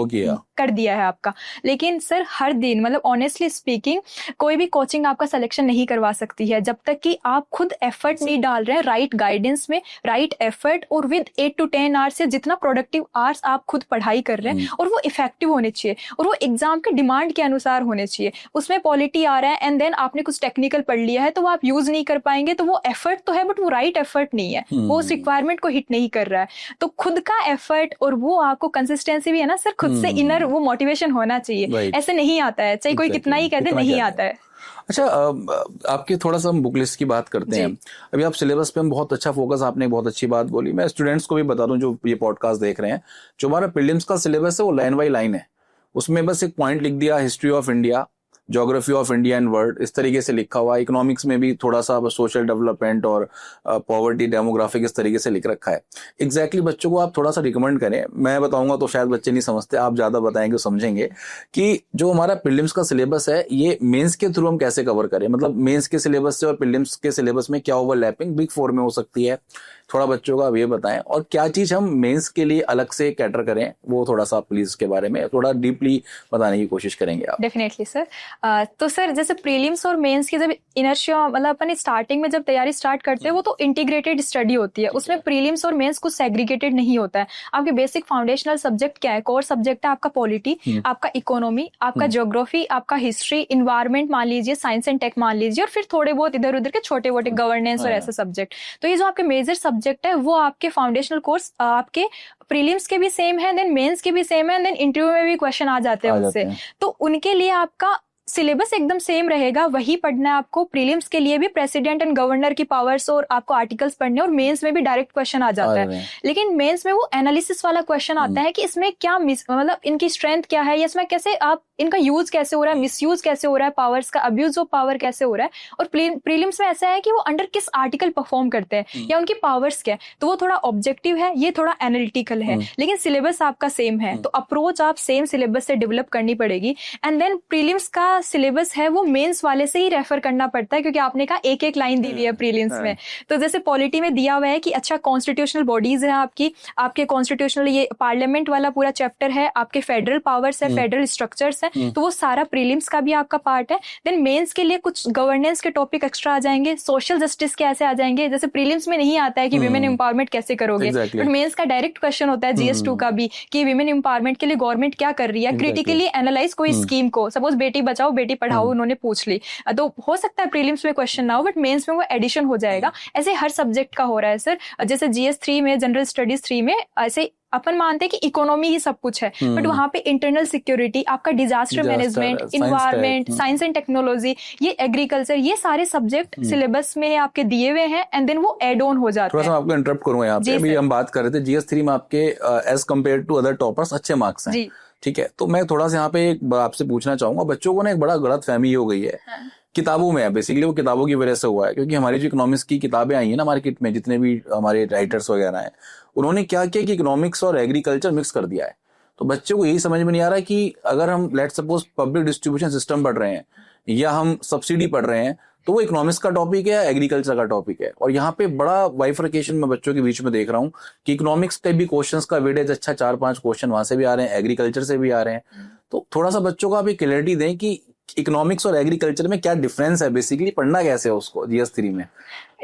कर दिया है आपका। लेकिन सर हर दिन, मतलब ऑनेस्टली स्पीकिंग, कोई भी कोचिंग आपका सिलेक्शन नहीं करवा सकती है जब तक कि आप खुद एफर्ट नहीं डाल रहे हैं राइट गाइडेंस में, राइट एफर्ट, और विद 8 to 10 आवर्स से जितना प्रोडक्टिव आवर्स आप आप खुद पढ़ाई कर रहे हैं, और वो इफेक्टिव होने चाहिए, और वो एग्जाम के डिमांड के अनुसार होने चाहिए। उसमें पॉलिटी आ रहा है एंड देन आपने कुछ टेक्निकल पढ़ लिया है तो वो आप यूज नहीं कर पाएंगे, तो वो एफर्ट तो है बट वो राइट एफर्ट नहीं है, वो उस रिक्वायरमेंट को हिट नहीं कर रहा है। तो खुद का एफर्ट और वो आपको कंसिस्टेंसी भी है ना सर, खुद से इनर वो मोटिवेशन होना चाहिए। ऐसे नहीं आता है, चाहे कोई कितना ही कहते नहीं आता है। अच्छा, आपके थोड़ा सा हम बुक लिस्ट की बात करते हैं। अभी आप सिलेबस पे हम बहुत अच्छा फोकस, आपने बहुत अच्छी बात बोली। मैं स्टूडेंट्स को भी बता दूं जो ये पॉडकास्ट देख रहे हैं, जो हमारा प्रीलिम्स का सिलेबस है वो लाइन बाय लाइन है। उसमें बस एक पॉइंट लिख दिया, history of India, geography of India and world, इस तरीके से लिखा हुआ है। इकोनॉमिक्स में भी थोड़ा सा सोशल डेवलपमेंट और पॉवर्टी, डेमोग्राफिक इस तरीके से लिख रखा है। एग्जैक्टली बच्चों को आप थोड़ा सा रिकमेंड करें। मैं बताऊंगा तो शायद बच्चे नहीं समझते, आप ज्यादा बताएंगे समझेंगे कि जो हमारा प्रीलिम्स का सिलेबस है ये मेंस के थ्रू हम कैसे कवर करें। मतलब मेंस के सिलेबस से और प्रीलिम्स के सिलेबस में क्या ओवरलैपिंग बिग फोर में हो सकती है, थोड़ा बच्चों का ये बताएं। और क्या चीज हम मेंस के लिए अलग से कैटर करें, वो थोड़ा सा प्लीज इसके बारे में थोड़ा डीपली बताने की कोशिश करेंगे आप। Definitely sir. तो सर जैसे प्रीलिम्स और मेंस की जब इनर्शिया, मतलब अपन स्टार्टिंग में जब तैयारी स्टार्ट करते हैं वो तो इंटीग्रेटेड स्टडी होती है, उसमें प्रीलिम्स और मेंस कुछ सेग्रीगेटेड नहीं होता है। आपके बेसिक फाउंडेशनल सब्जेक्ट क्या है, कोर सब्जेक्ट है आपका पॉलिटी, आपका इकोनॉमी, आपका ज्योग्राफी, आपका हिस्ट्री, इन्वायरमेंट मान लीजिए, साइंस एंड टेक मान लीजिए, और फिर थोड़े बहुत इधर उधर के छोटे मोटे गवर्नेंस और ऐसे सब्जेक्ट। तो ये जो आपके मेजर सब्जेक्ट है वो आपके फाउंडेशनल कोर्स आपके प्रीलिम्स के भी सेम है, देन मेंस के भी सेम है, देन इंटरव्यू में भी क्वेश्चन आ जाते हैं उनसे। तो उनके लिए आपका सिलेबस एकदम सेम रहेगा, वही पढ़ना है आपको। प्रीलिम्स के लिए भी प्रेसिडेंट एंड गवर्नर की पावर्स और आपको आर्टिकल्स पढ़ने, और मेंस में भी डायरेक्ट क्वेश्चन आ जाता है। लेकिन मेंस में वो एनालिसिस वाला क्वेश्चन आता है कि इसमें क्या मतलब इनकी स्ट्रेंथ क्या है, या इसमें कैसे आप इनका यूज कैसे हो रहा है, मिसयूज कैसे हो रहा है, पावर्स का अब्यूज ऑफ पावर कैसे हो रहा है। और प्रीलिम्स में ऐसा है कि वो अंडर किस आर्टिकल परफॉर्म करते हैं या उनकी पावर्स क्या है। तो वो थोड़ा ऑब्जेक्टिव है, ये थोड़ा एनालिटिकल है, लेकिन सिलेबस आपका सेम है। तो अप्रोच आप सेम सिलेबस से डेवलप करनी पड़ेगी। एंड देन प्रीलिम्स का सिलेबस है वो मेंस वाले से ही रेफर करना पड़ता है, क्योंकि आपने कहा एक एक लाइन दी हुई है प्रीलिम्स में। तो जैसे पॉलिटी में दिया हुआ है कि अच्छा कॉन्स्टिट्यूशनल बॉडीज है आपकी, आपके कॉन्स्टिट्यूशनल ये पार्लियामेंट वाला पूरा चैप्टर है, आपके फेडरल पावर्स है, फेडरल स्ट्रक्चर्स है, तो वो सारा प्रीलिम्स का भी आपका पार्ट है। देन मेंस के लिए कुछ गवर्नेंस के टॉपिक एक्स्ट्रा आ जाएंगे, सोशल जस्टिस कैसे आ जाएंगे। जैसे प्रीलिम्स में नहीं आता है कि विमेन एम्पावरमेंट कैसे करोगे, बट मेंस का डायरेक्ट क्वेश्चन होता है GS2 का भी कि विमेन एम्पावरमेंट के लिए गवर्नमेंट क्या कर रही है, क्रिटिकली एनालाइज कोई स्कीम को। सपोज बेटी बचाओ बेटी पढ़ाओ उन्होंने पूछ ली, तो हो सकता है प्रीलिम्स में क्वेश्चन ना हो, बट मेंस में वो एडिशन हो जाएगा। ऐसे हर सब्जेक्ट का हो रहा है सर। जैसे GS3 में, जनरल स्टडीज 3 में ऐसे अपन मानते हैं कि इकोनॉमी ही सब कुछ है, बट वहां पे इंटरनल सिक्योरिटी, आपका disaster management, environment, science and technology, ये एग्रीकल्चर, ये सारे सब्जेक्ट सिलेबस में आपके दिए हुए हैं। एंड देन वो एड ऑन हो जाते हैं। थोड़ा सा आपको इंटरप्ट करूंगा यहाँ पे। अभी हम बात कर रहे थे GS3 में आपके as compare to other toppers अच्छे मार्क्स हैं, ठीक है। तो मैं थोड़ा सा यहाँ पे आपसे पूछना चाहूंगा, बच्चों को ना एक बड़ा गलत फहमी हो गई है किताबों में है। बेसिकली वो किताबों की वजह से हुआ है, क्योंकि हमारी जो इकोनॉमिक्स की किताबें आई है ना मार्केट में, जितने भी हमारे राइटर्स वगैरह हैं, उन्होंने क्या किया कि इकोनॉमिक्स और एग्रीकल्चर मिक्स कर दिया है। तो बच्चों को यही समझ में नहीं आ रहा कि अगर हम let suppose public distribution system पढ़ रहे हैं या हम सब्सिडी पढ़ रहे हैं, तो वो इकोनॉमिक्स का टॉपिक है या एग्रीकल्चर का टॉपिक है। और यहाँ पे बड़ा बाइफर्केशन में बच्चों के बीच में देख रहा हूँ कि इकोनॉमिक्स के भी क्वेश्चंस का वेटेज अच्छा 4-5 क्वेश्चन वहां से भी आ रहे हैं, एग्रीकल्चर से भी आ रहे हैं। तो थोड़ा सा बच्चों को आप क्लैरिटी दें कि इकोनॉमिक्स और एग्रीकल्चर में क्या डिफरेंस है, बेसिकली पढ़ना कैसे है उसको GS3 में।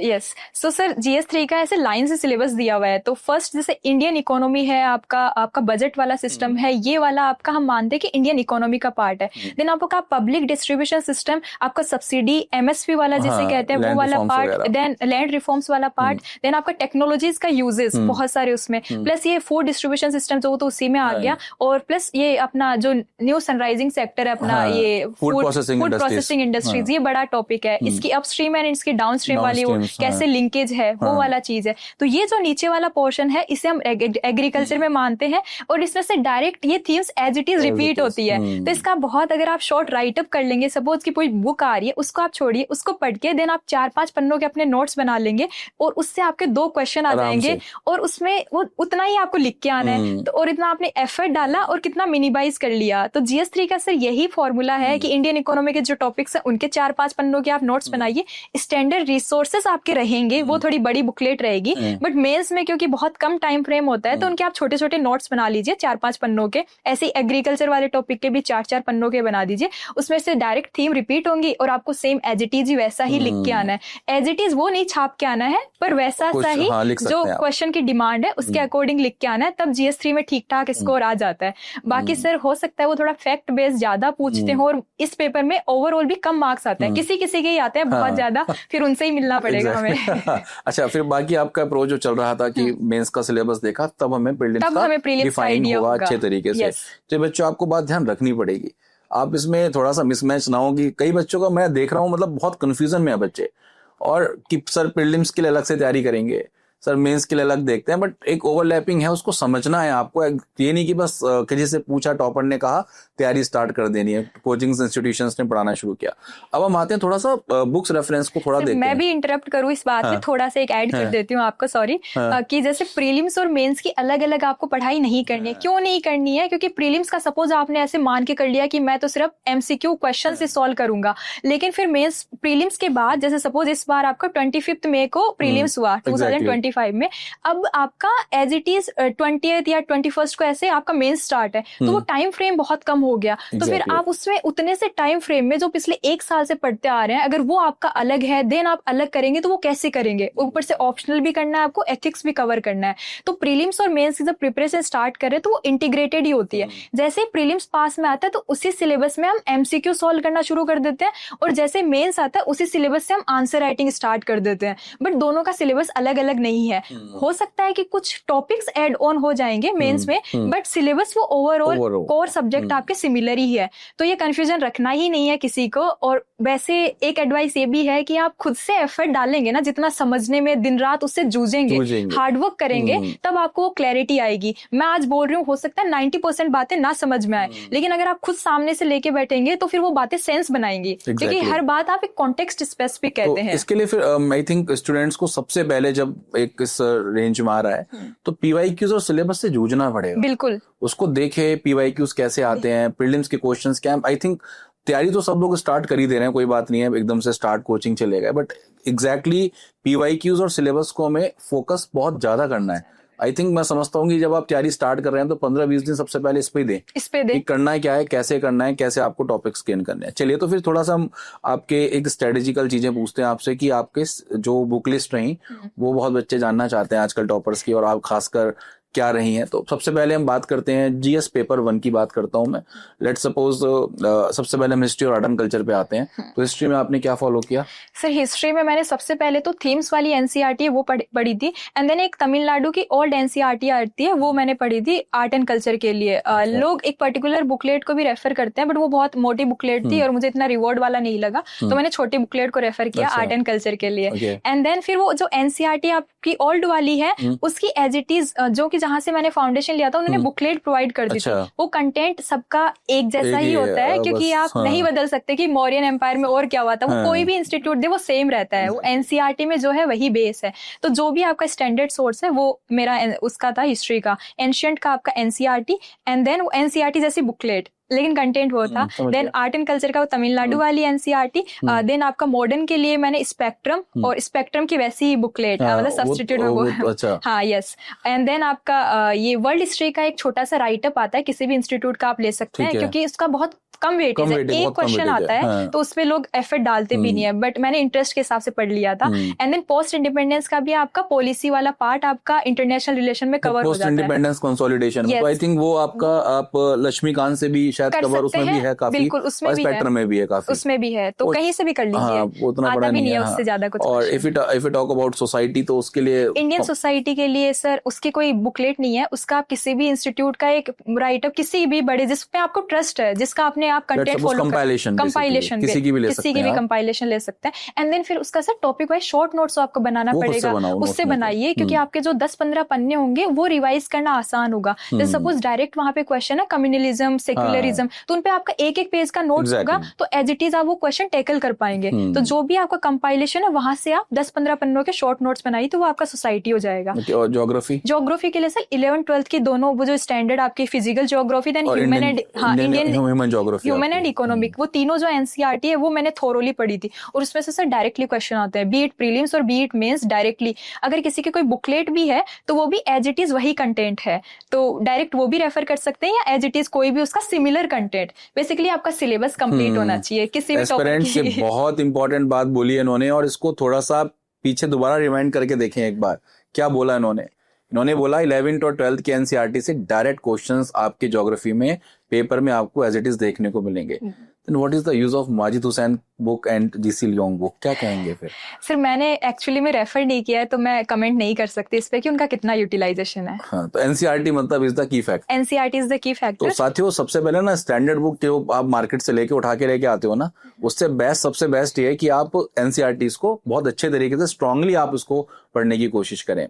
यस, सो सर GS3 का ऐसे लाइन से सिलेबस दिया हुआ है। तो फर्स्ट जैसे इंडियन इकोनॉमी है, आपका बजट वाला सिस्टम है, ये वाला आपका हम मानते हैं कि इंडियन इकोनॉमी का पार्ट है। देन आपका पब्लिक डिस्ट्रीब्यूशन सिस्टम, आपका सब्सिडी MSP वाला जिसे कहते हैं वो वाला पार्ट, देन लैंड रिफॉर्म्स वाला पार्ट, देन आपका टेक्नोलॉजीज का यूजेस बहुत सारे उसमें, प्लस ये फूड डिस्ट्रीब्यूशन सिस्टम जो तो उसी में आ गया, और प्लस ये अपना जो न्यू सनराइजिंग सेक्टर है अपना, ये फूड प्रोसेसिंग इंडस्ट्रीज, ये बड़ा टॉपिक है। इसकी अपस्ट्रीम एंड इसकी डाउनस्ट्रीम वाली कैसे लिंकेज है, वो वाला चीज है। तो ये जो नीचे वाला पोर्शन है इसे हम एग्रीकल्चर में मानते हैं, और इसमें से डायरेक्ट ये themes as it is repeat होती है। तो इसका बहुत अगर आप शॉर्ट राइटअप कर लेंगे, सपोज की कोई बुक आ रही है उसको आप छोड़िए, उसको पढ़ के देन आप 4-5 पन्नों के अपने नोट्स बना लेंगे, और उससे आपके 2 क्वेश्चन आ जाएंगे, और उसमें वो उतना ही आपको लिख के आना है। तो और इतना आपने एफर्ट डाला और कितना मिनिमाइज कर लिया। तो GS3 का सर यही फॉर्मूला है कि इंडियन इकोनॉमी के जो टॉपिक्स है उनके 4-5 पन्नों के आप नोट्स बनाइए, स्टैंडर्ड रिसोर्सेस आपके रहेंगे वो थोड़ी बड़ी बुकलेट रहेगी, बट मेंस में क्योंकि बहुत कम टाइम फ्रेम होता है तो उनके आप छोटे छोटे नोट्स बना लीजिए 4-5 पन्नों के। ऐसे एग्रीकल्चर वाले टॉपिक के भी 4-4 पन्नों के बना दीजिए, उसमें से डायरेक्ट थीम रिपीट होंगी और आपको सेम एज इट इज ही वैसा ही लिख के आना है। एज इट इज वो नहीं छाप के आना है, पर वैसा सा ही जो क्वेश्चन की डिमांड है उसके अकॉर्डिंग लिख के आना है, तब GS3 में ठीक ठाक स्कोर आ जाता है। बाकी सर हो सकता है वो थोड़ा फैक्ट बेस्ड ज्यादा पूछते हो और इस पेपर में ओवरऑल भी कम मार्क्स आते हैं, किसी किसी के ही आते हैं बहुत ज्यादा, फिर उनसे ही मिलना पड़ेगा हमें। अच्छा, फिर बाकी आपका अप्रोच जो चल रहा था कि मेंस का सिलेबस देखा तब हमें प्रीलिम्स डिफाइन होगा अच्छे तरीके से। तो बच्चों आपको बात ध्यान रखनी पड़ेगी, आप इसमें थोड़ा सा मिसमैच ना हो कि कई बच्चों का मैं देख रहा हूँ मतलब बहुत कंफ्यूजन में है बच्चे, और कि सर प्रीलिम्स के लिए अलग से तैयारी करेंगे, सर मेंस के लिए अलग देखते हैं, बट एक ओवरलैपिंग है उसको समझना है आपको। ये नहीं कि बस किसी से पूछा टॉपर ने कहा तैयारी स्टार्ट कर देनी है, कोचिंग इंस्टीट्यूशंस ने पढ़ाना शुरू किया। अब हम आते हैं थोड़ा सा बुक्स रेफरेंस को थोड़ा देखते हैं। मैं भी इंटरप्ट करूँ इस बात में, थोड़ा सा एक ऐड कर देती हूँ आपको, सॉरी, कि जैसे प्रीलिम्स और मेंस की अलग अलग आपको पढ़ाई नहीं करनी है। क्यों नहीं करनी है? क्योंकि प्रीलिम्स का सपोज आपने ऐसे मान के कर लिया कि मैं तो सिर्फ MCQ क्वेश्चन से सॉल्व करूंगा, लेकिन फिर मेंस प्रीलिम्स के बाद जैसे सपोज इस बार आपका 25 मई को प्रीलिम्स हुआ 2025 में, अब आपका एज इट इज 20th या 21st को ऐसे आपका मेंस स्टार्ट है, तो वो टाइम फ्रेम बहुत कम हो गया। तो फिर आप उसमें उतने से टाइम फ्रेम में जो पिछले 1 साल से पढ़ते आ रहे हैं, अगर वो आपका अलग है देन आप अलग करेंगे तो वो कैसे करेंगे? ऊपर से ऑप्शनल भी करना है आपको, एथिक्स भी कवर करना है। तो प्रीलिम्स और मेंस की जब प्रिपरेशन स्टार्ट करें तो वो इंटीग्रेटेड ही होती है। जैसे प्रीलिम्स पास में आता है तो उसी सिलेबस में हम MCQ सॉल्व करना शुरू कर देते हैं, और जैसे मेंस आता है उसी सिलेबस से हम आंसर राइटिंग स्टार्ट कर देते हैं। बट दोनों का सिलेबस अलग अलग नहीं है। हो सकता है कि कुछ टॉपिक्स ऐड ऑन हो जाएंगे मेंस में, बट सिलेबस वो ओवरऑल कोर सब्जेक्ट आपके सिमिलर ही है। तो ये कंफ्यूजन रखना ही नहीं है किसी को। और वैसे एक एडवाइस ये भी है कि आप खुद से एफर्ट डालेंगे ना, जितना समझने में दिन रात उससे जूझेंगे, हार्डवर्क करेंगे, तब आपको वो क्लैरिटी आएगी। मैं आज बोल रही हूँ, हो सकता है 90% बातें ना समझ में आए, लेकिन अगर आप खुद सामने से लेके बैठेंगे तो फिर वो बातें सेंस बनाएंगी, क्योंकि हर बात आप एक कॉन्टेक्स्ट स्पेसिफिक कहते हैं। इसके लिए फिर आई थिंक स्टूडेंट्स को सबसे पहले जब एक इस रेंज में आ रहा है तो PYQs और सिलेबस से जूझना पड़ेगा। बिल्कुल, उसको देखे PYQs कैसे आते हैं, प्रीलिम्स के क्वेश्चंस क्या हैं। आई थिंक तैयारी तो सब लोग स्टार्ट कर ही दे रहे हैं, कोई बात नहीं है एकदम से स्टार्ट कोचिंग चलेगा, बट एग्जैक्टली PYQs और सिलेबस को हमें फोकस बहुत ज्यादा करना है। आई थिंक मैं समझता हूँ कि जब आप तैयारी स्टार्ट कर रहे हैं तो 15-20 दिन सबसे पहले इस पे दें करना है क्या है, कैसे करना है, कैसे आपको टॉपिक्स गेन करने हैं। चलिए तो फिर थोड़ा सा हम आपके एक स्ट्रेटेजिकल चीजें पूछते हैं आपसे कि आपके जो बुक लिस्ट रही वो बहुत बच्चे जानना चाहते हैं आजकल टॉपर्स की, और आप खासकर क्या रही हैं। तो सबसे पहले हम बात करते हैं GS पेपर 1 की बात करता हूं मैं। लेट्स सपोज सबसे पहले हम हिस्ट्री और आर्ट एंड कल्चर पे आते हैं। तो हिस्ट्री में आपने क्या फॉलो किया? सर हिस्ट्री में मैंने सबसे पहले तो थीम्स वाली NCERT वो पढ़ी थी, एंड देन एक तमिलनाडु की ओल्ड NCERT आती है वो मैंने पढ़ी थी आर्ट एंड कल्चर के लिए। लोग एक पर्टिकुलर बुकलेट को भी रेफर करते हैं, बट वो बहुत मोटी बुकलेट थी और मुझे इतना रिवॉर्ड वाला नहीं लगा, तो मैंने छोटी बुकलेट को रेफर किया आर्ट एंड कल्चर के लिए। एंड देन फिर वो जो NCERT आपकी ओल्ड वाली है उसकी एज इट इज, जो कि जहां से मैंने फाउंडेशन लिया था उन्होंने बुकलेट प्रोवाइड कर दी थी। वो कंटेंट सबका एक जैसा ही होता है, क्योंकि आप नहीं बदल सकते कि मौर्यन एम्पायर में और क्या हुआ था। वो कोई भी इंस्टीट्यूट दे वो सेम रहता है, वो NCERT में जो है वही बेस है। तो जो भी आपका स्टैंडर्ड सोर्स है वो मेरा उसका था हिस्ट्री का, एंशिएंट का आपका NCERT, एंड देन वो NCERT जैसी बुकलेट लेकिन कंटेंट वो था। देन आर्ट एंड कल्चर का वो तमिलनाडु वाली NCERT। देन आपका मॉडर्न के लिए मैंने स्पेक्ट्रम, और स्पेक्ट्रम की वैसी ही बुकलेट, मतलब सब्स्टिट्यूट में वो अच्छा। हाँ यस। एंड देन आपका ये वर्ल्ड हिस्ट्री का एक छोटा सा राइटअप आता है, किसी भी इंस्टीट्यूट का आप ले सकते हैं, क्योंकि उसका बहुत कम वेटेज है, एक क्वेश्चन आता है तो उसपे लोग एफर्ट डालते भी नहीं है, बट मैंने इंटरेस्ट के हिसाब से पढ़ लिया था। एंड देन पोस्ट इंडिपेंडेंस का भी आपका पॉलिसी वाला पार्ट आपका इंटरनेशनल रिलेशन में कवर हो जाता है। पोस्ट इंडिपेंडेंस कंसोलिडेशन, तो आई थिंक वो आपका आप लक्ष्मीकांत से भी शायद कवर उसमें भी है काफी, बिल्कुल उसमें भी है, में भी है काफी, उसमें भी है, तो कहीं से भी कर लीजिए, उतना बड़ा नहीं है उससे ज्यादा कुछ। और if you talk about society, तो उसके लिए इंडियन सोसाइटी के लिए सर उसकी कोई बुकलेट नहीं है, उसका आप किसी भी इंस्टीट्यूट का एक राइटअप, किसी भी बड़े जिसपे आपको ट्रस्ट है, जिसका आपने आप कंटेंट फॉलो कंपाइलेशन किसी की भी कंपाइलेशन ले सकते हैं। एंड देन फिर उसका sir topic wise short notes आपको बनाना पड़ेगा, उससे बनाइए, क्योंकि आपके जो 10-15 पन्ने होंगे वो रिवाइज करना आसान होगा। जैसे सपोज डायरेक्ट वहां पे क्वेश्चन है कम्युनलिज्म, सेक्युलरिज्म, तो उनपे आपका एक पेज का नोट्स होगा, तो एज इट इज आप वो क्वेश्चन टैकल कर पाएंगे। तो जो भी आपका कंपाइलेशन है वहां से आप 10-15 पन्नों के शॉर्ट नोट्स बनाइए, तो वो आपका सोसाइटी हो जाएगा। और ज्योग्राफी के लिए सर 11th-12th की दोनों वो जो स्टैंडर्ड आपकी physical geography, then human and Indian geography, human and economic, वो तीनों जो एनसीईआरटी है वो मैंने थोरोली पढ़ी थी, और उसमें से सर डायरेक्टली क्वेश्चन आते हैं, बी इट प्रीलिम्स और बी इट मेंस, डायरेक्टली अगर किसी की कोई बुकलेट भी है तो वो भी एज इट इज वही कंटेंट है, तो डायरेक्ट वो भी रेफर कर सकते हैं, या एज इट इज कोई भी उसका सिमिलर कंटेंट, बेसिकली आपका सिलेबस कंप्लीट होना चाहिए किसी भी एस्पिरेंट से टॉपिक की। बहुत इंपॉर्टेंट बात बोली है इन्होंने, और इसको थोड़ा सा पीछे दोबारा रिमाइंड करके देखें एक बार, क्या बोला इन्होंने बोला 11th और 12th के एनसीईआरटी से डायरेक्ट क्वेश्चंस आपके ज्योग्राफी में पेपर में आपको एज इट इज देखने को मिलेंगे। Then what is the use of Majid Hussain book and GC Leong book, क्या कहेंगे फिर? सर मैंने एक्चुअली में रेफर नहीं किया है, तो मैं कमेंट नहीं कर सकती इस पे कि उनका कितना यूटिलाइजेशन है। हाँ, तो एनसीईआरटी मतलब is the key fact. NCERT is the key तो फैक्टर। साथियों, सबसे पहले ना स्टैंडर्ड बुक जो आप मार्केट से लेके उठा के लेके आते हो ना, उससे सबसे बेस्ट ये है कि आप एनसीईआरटी को बहुत अच्छे तरीके से स्ट्रांगली आप उसको पढ़ने की कोशिश करें।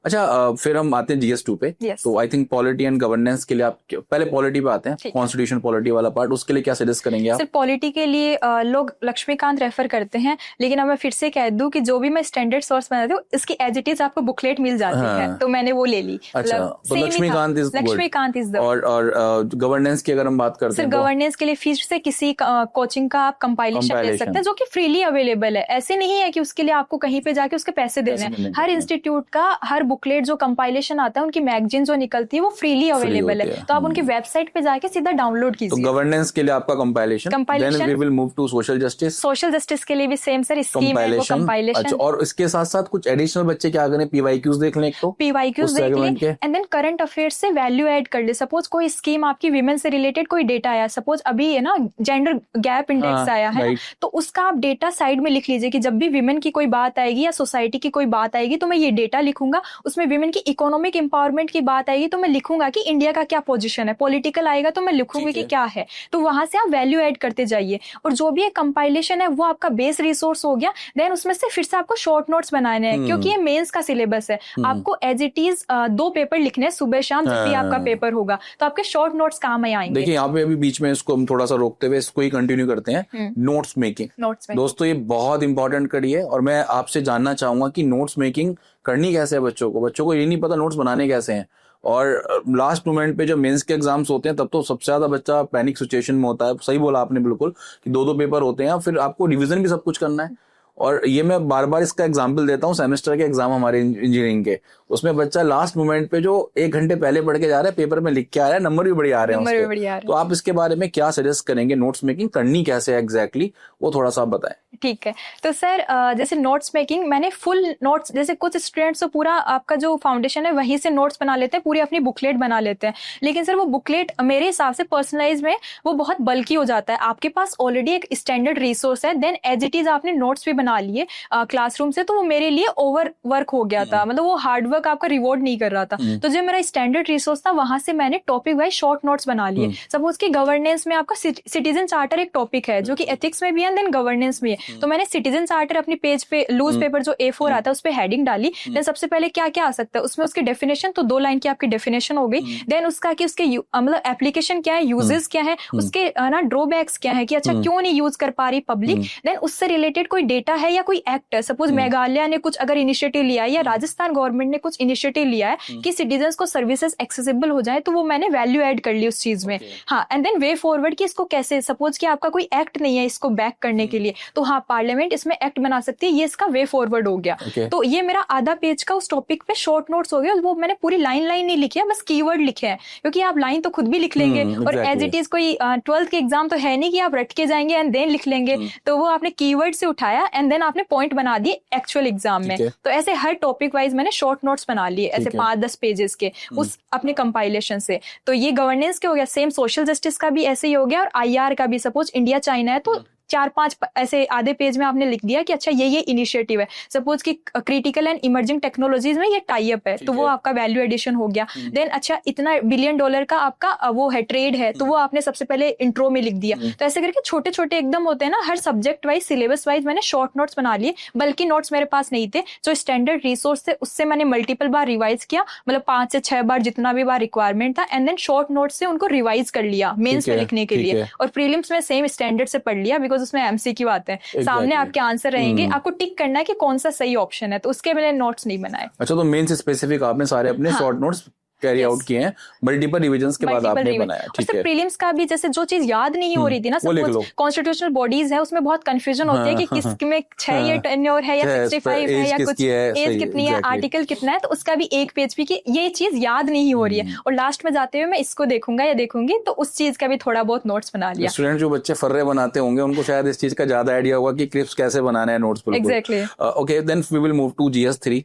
अच्छा, फिर हम आते हैं GS2 पे। Yes. तो I think polity and governance के लिए आप पहले पॉलिटी पे आते हैं, ठीक है। कॉन्स्टिट्यूशन पॉलिटी वाला पार्ट, उसके लिए क्या सजेस्ट करेंगे आप? सर पॉलिटी के लिए लोग लक्ष्मीकांत रेफर करते हैं, लेकिन अब मैं फिर से कह दूं कि जो भी मैं स्टैंडर्ड सोर्स बनाती हूँ इसकी एज इट इज आपको बुकलेट मिल जाती है, तो मैंने वो ले ली। अच्छा, तो लक्ष्मीकांत इज और गवर्नेंस की अगर हम बात करते सर हैं गवर्नेंस के लिए फिर से किसी कोचिंग का आप कंपाइलेशन ले सकते हैं जो कि फ्रीली अवेलेबल है। ऐसे नहीं है कि उसके लिए आपको कहीं पे जाके उसके पैसे देने हैं। हर इंस्टीट्यूट का हर बुकलेट जो कंपाइलेशन आता है, उनकी मैगजीन जो निकलती है वो फ्रीली अवेलेबल है, तो आप उनकी वेबसाइट पे जाके सीधा डाउनलोड तो कीजिए। गवर्नेंस के लिए आपका compilation, then we will move to social justice. Social justice के लिए भी सेम सर स्कीम है वो कंपाइलेशन। अच्छा, और इसके साथ साथ कुछ एडिशनल बच्चे क्या करें, पीवाईक्यूज देख लें, एक तो पीवाईक्यूज देख लें, एंड देन करंट अफेयर्स से वैल्यू ऐड कर ले। सपोज कोई स्कीम आपकी विमेन से रिलेटेड कोई डेटा आया, सपोज अभी है ना जेंडर गैप इंडेक्स आया है, तो उसका आप डेटा साइड में लिख लीजिए कि जब भी विमेन की कोई बात आएगी या सोसाइटी की कोई बात आएगी तो मैं ये डेटा लिखूंगा। उसमें विमेन की इकोनॉमिक एम्पावरमेंट की बात आएगी तो मैं लिखूंगा कि इंडिया का क्या पोजीशन है, पॉलिटिकल आएगा तो मैं लिखूंगी कि क्या है। तो वहां से आप वैल्यू ऐड करते जाइए, और जो भी एक कंपाइलेशन है वो आपका बेस रिसोर्स हो गया। देन उसमें से फिर से आपको शॉर्ट नोट्स बनाने हैं, क्योंकि ये मेंस का सिलेबस है। आपको एज इट इज 2 पेपर लिखने हैं सुबह शाम, जब भी आपका पेपर होगा, तो आपके शॉर्ट नोट्स काम में आएंगे। देखिए यहाँ पे अभी बीच में इसको हम थोड़ा सा रोकते हुए इसको ही कंटिन्यू करते हैं। नोट्स मेकिंग दोस्तों, ये बहुत इंपॉर्टेंट कड़ी है, और मैं आपसे जानना चाहूंगा कि नोट्स मेकिंग करनी कैसे है बच्चों को ये नहीं पता नोट्स बनाने कैसे हैं। और लास्ट मोमेंट पे जब मेंस के एग्जाम्स होते हैं तब तो सबसे ज्यादा बच्चा पैनिक सिचुएशन में होता है। सही बोला आपने बिल्कुल, कि 2 पेपर होते हैं, फिर आपको रिवीजन भी सब कुछ करना है। और ये मैं बार बार इसका एग्जांपल देता हूँ, सेमेस्टर के एग्जाम हमारे इंजीनियरिंग के, उसमें बच्चा लास्ट मोमेंट पे जो 1 घंटे पहले पढ़ के जा रहा है, पेपर में लिख के आ रहा है, नंबर भी बढ़िया आ रहे हैं उसके। तो आप इसके बारे में क्या सजेस्ट करेंगे, नोट्स मेकिंग करनी कैसे है एग्जैक्टली, वो थोड़ा सा बताएं। ठीक है, तो सर जैसे नोट्स मेकिंग, मैंने फुल नोट्स, जैसे कुछ स्टूडेंट्स तो पूरा आपका जो फाउंडेशन है वहीं से नोट्स बना लेते हैं, पूरी अपनी बुकलेट बना लेते हैं, लेकिन सर वो बुकलेट मेरे हिसाब से पर्सनलाइज में वो बहुत बल्कि हो जाता है। आपके पास ऑलरेडी एक स्टैंडर्ड रिसोर्स है, देन एज इट इज आपने नोट्स भी बना लिए क्लासरूम से, तो वो मेरे लिए ओवर वर्क हो गया था, मतलब वो हार्ड वर्क आपका रिवॉर्ड नहीं कर रहा था। तो जो मेरा स्टैंडर्ड रिसोर्स था वहां से मैंने टॉपिक वाइज शॉर्ट नोट्स बना लिए। सपोज की गवर्नेंस में आपका सिटीजन चार्टर एक टॉपिक है जो कि एथिक्स में भी है, देन गवर्नेंस में है, तो मैंने सिटीजन चार्टर अपनी पेज पे लूज पेपर जो A4 आता है उस पे हेडिंग डाली। देन सबसे पहले क्या क्या आ सकता है उसमें, उसकी डेफिनेशन, तो 2 लाइन की आपकी डेफिनेशन हो गई। देन उसका कि उसके मतलब एप्लीकेशन क्या है, यूजेस क्या है, उसके ना ड्रॉबैक्स क्या है कि अच्छा क्यों नहीं यूज कर पा रही पब्लिक। देन उससे रिलेटेड कोई डेटा है या कोई एक्ट है, सपोज मेघालय ने कुछ अगर इनिशिएटिव लिया है या राजस्थान गवर्नमेंट ने कुछ इनिशिएटिव लिया है कि सिटीजन्स को सर्विसेज एक्सेसिबल हो जाए, तो वो मैंने वैल्यू ऐड कर ली उस चीज में। हाँ, एंड देन वे फॉरवर्ड कि इसको कैसे, सपोज कि आपका कोई एक्ट नहीं है इसको बैक करने के लिए, तो हाँ पार्लियामेंट इसमें एक्ट बना सकती है, ये इसका वे फॉरवर्ड हो गया। तो ये मेरा आधा पेज का उस टॉपिक पे शॉर्ट नोट्स हो गया। वो मैंने पूरी लाइन नहीं लिखी है, बस कीवर्ड लिखे हैं, क्योंकि आप लाइन तो खुद भी लिख लेंगे और एज इट इज कोई 12th के एग्जाम तो है नहीं कि आप रट के जाएंगे एंड देन लिख लेंगे। तो वो आपने कीवर्ड से उठाया एंड देन आपने पॉइंट बना दिए एक्चुअल एग्जाम में। तो ऐसे हर टॉपिक वाइज मैंने शॉर्ट नोट्स बना लिए, ऐसे 5-10 पेजेस के उस अपने कंपाइलेशन से। तो ये गवर्नेंस के हो गया। सेम सोशल जस्टिस का भी ऐसे ही हो गया, और IR का भी, सपोज इंडिया चाइना है तो 4-5 ऐसे आधे पेज में आपने लिख दिया कि अच्छा ये इनिशिएटिव है। सपोज कि क्रिटिकल एंड इमर्जिंग टेक्नोलॉजीज में ये टाई अप है, तो वो आपका वैल्यू एडिशन हो गया। देन अच्छा इतना $1 बिलियन का आपका वो है ट्रेड है, तो वो आपने सबसे पहले इंट्रो में लिख दिया। तो ऐसे करके छोटे छोटे एकदम होते हैं ना, हर सब्जेक्ट वाइज सिलेबस वाइज मैंने शॉर्ट नोट्स बना लिए। बल्कि नोट्स मेरे पास नहीं थे, जो स्टैंडर्ड रिसोर्स थे उससे मैंने मल्टीपल बार रिवाइज किया, मतलब 5 से 6 बार जितना भी बार रिक्वायरमेंट था, एंड देन शॉर्ट नोट्स से उनको रिवाइज कर लिया मेंस में लिखने के लिए। और प्रीलिम्स में सेम स्टैंडर्ड से पढ़ लिया, बिकॉज उसमें MCQ आते हैं, सामने आपके आंसर रहेंगे, आपको टिक करना है कि कौन सा सही ऑप्शन है, तो उसके मैंने नोट्स नहीं बनाए। अच्छा, तो मेन से स्पेसिफिक आपने सारे अपने शॉर्ट नोट्स कैरी आउट किए हैं, मल्टीपल रिविजन्स के बाद आपने बनाया, ठीक है। प्रीलिम्स का भी जैसे जो चीज याद नहीं हो रही थी ना, सपोज कॉन्स्टिट्यूशनल बॉडीज है उसमें बहुत कंफ्यूजन होती है कि किसमें 6 ईयर टेन्योर है या 65 है या कुछ, एज कितनी है, आर्टिकल कितना है, तो उसका भी एक पेज पे कि ये चीज याद नहीं हो रही है और लास्ट में जाते हुए मैं इसको देखूंगा या देखूंगी, तो उस चीज का भी थोड़ा बहुत नोट्स बना लिया। स्टूडेंट जो बच्चे फर्रे बनाते होंगे उनको शायद इस चीज का ज्यादा आइडिया होगा कि क्लिप्स कैसे बनाना है नोट्स पर। Exactly. Okay, then we will move to GS3।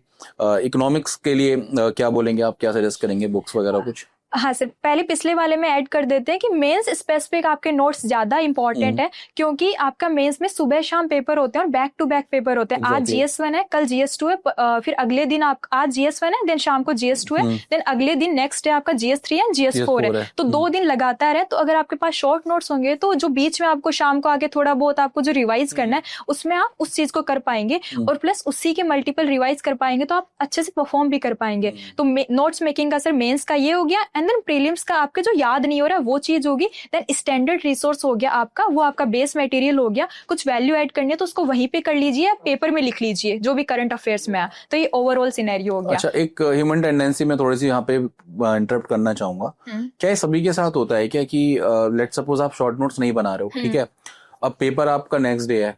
Economics के लिए क्या बोलेंगे आप, क्या सजेस्ट करेंगे, बुक्स वगैरह कुछ? हाँ सर, पहले पिछले वाले में ऐड कर देते हैं कि मेंस स्पेसिफिक आपके नोट्स ज्यादा इंपॉर्टेंट है, क्योंकि आपका मेंस में सुबह शाम पेपर होते हैं और बैक टू बैक पेपर होते हैं। आज GS1 है, कल GS2 है, फिर अगले दिन आप आज GS1 है, देन शाम को GS2 है, देन अगले दिन नेक्स्ट डे आपका GS3 है, GS4 है, तो 2 दिन लगातार है। तो अगर आपके पास शॉर्ट नोट्स होंगे तो जो बीच में आपको शाम को आके थोड़ा बहुत आपको जो रिवाइज करना है उसमें आप उस चीज को कर पाएंगे और प्लस उसी के मल्टीपल रिवाइज कर पाएंगे, तो आप अच्छे से परफॉर्म भी कर पाएंगे। तो नोट्स मेकिंग का सर मेंस का ये हो गया, एंड देन प्रीलिम्स का आपके जो याद नहीं हो रहा वो चीज होगी, देन स्टैंडर्ड रिसोर्स हो गया आपका, वो आपका बेस मटेरियल हो गया। कुछ वैल्यू ऐड करनी है तो उसको वहीं पे कर लीजिए, पेपर में लिख लीजिए जो भी करंट अफेयर्स में है। तो ये ओवरऑल सिनेरियो हो गया। अच्छा, एक ह्यूमन टेंडेंसी में थोड़ी सी यहाँ पे इंटरप्ट करना चाहूंगा, क्या ये सभी के साथ होता है क्या कि लेट्स सपोज आप शॉर्ट नोट्स नहीं बना रहे हो, ठीक है, अब पेपर आपका नेक्स्ट डे है,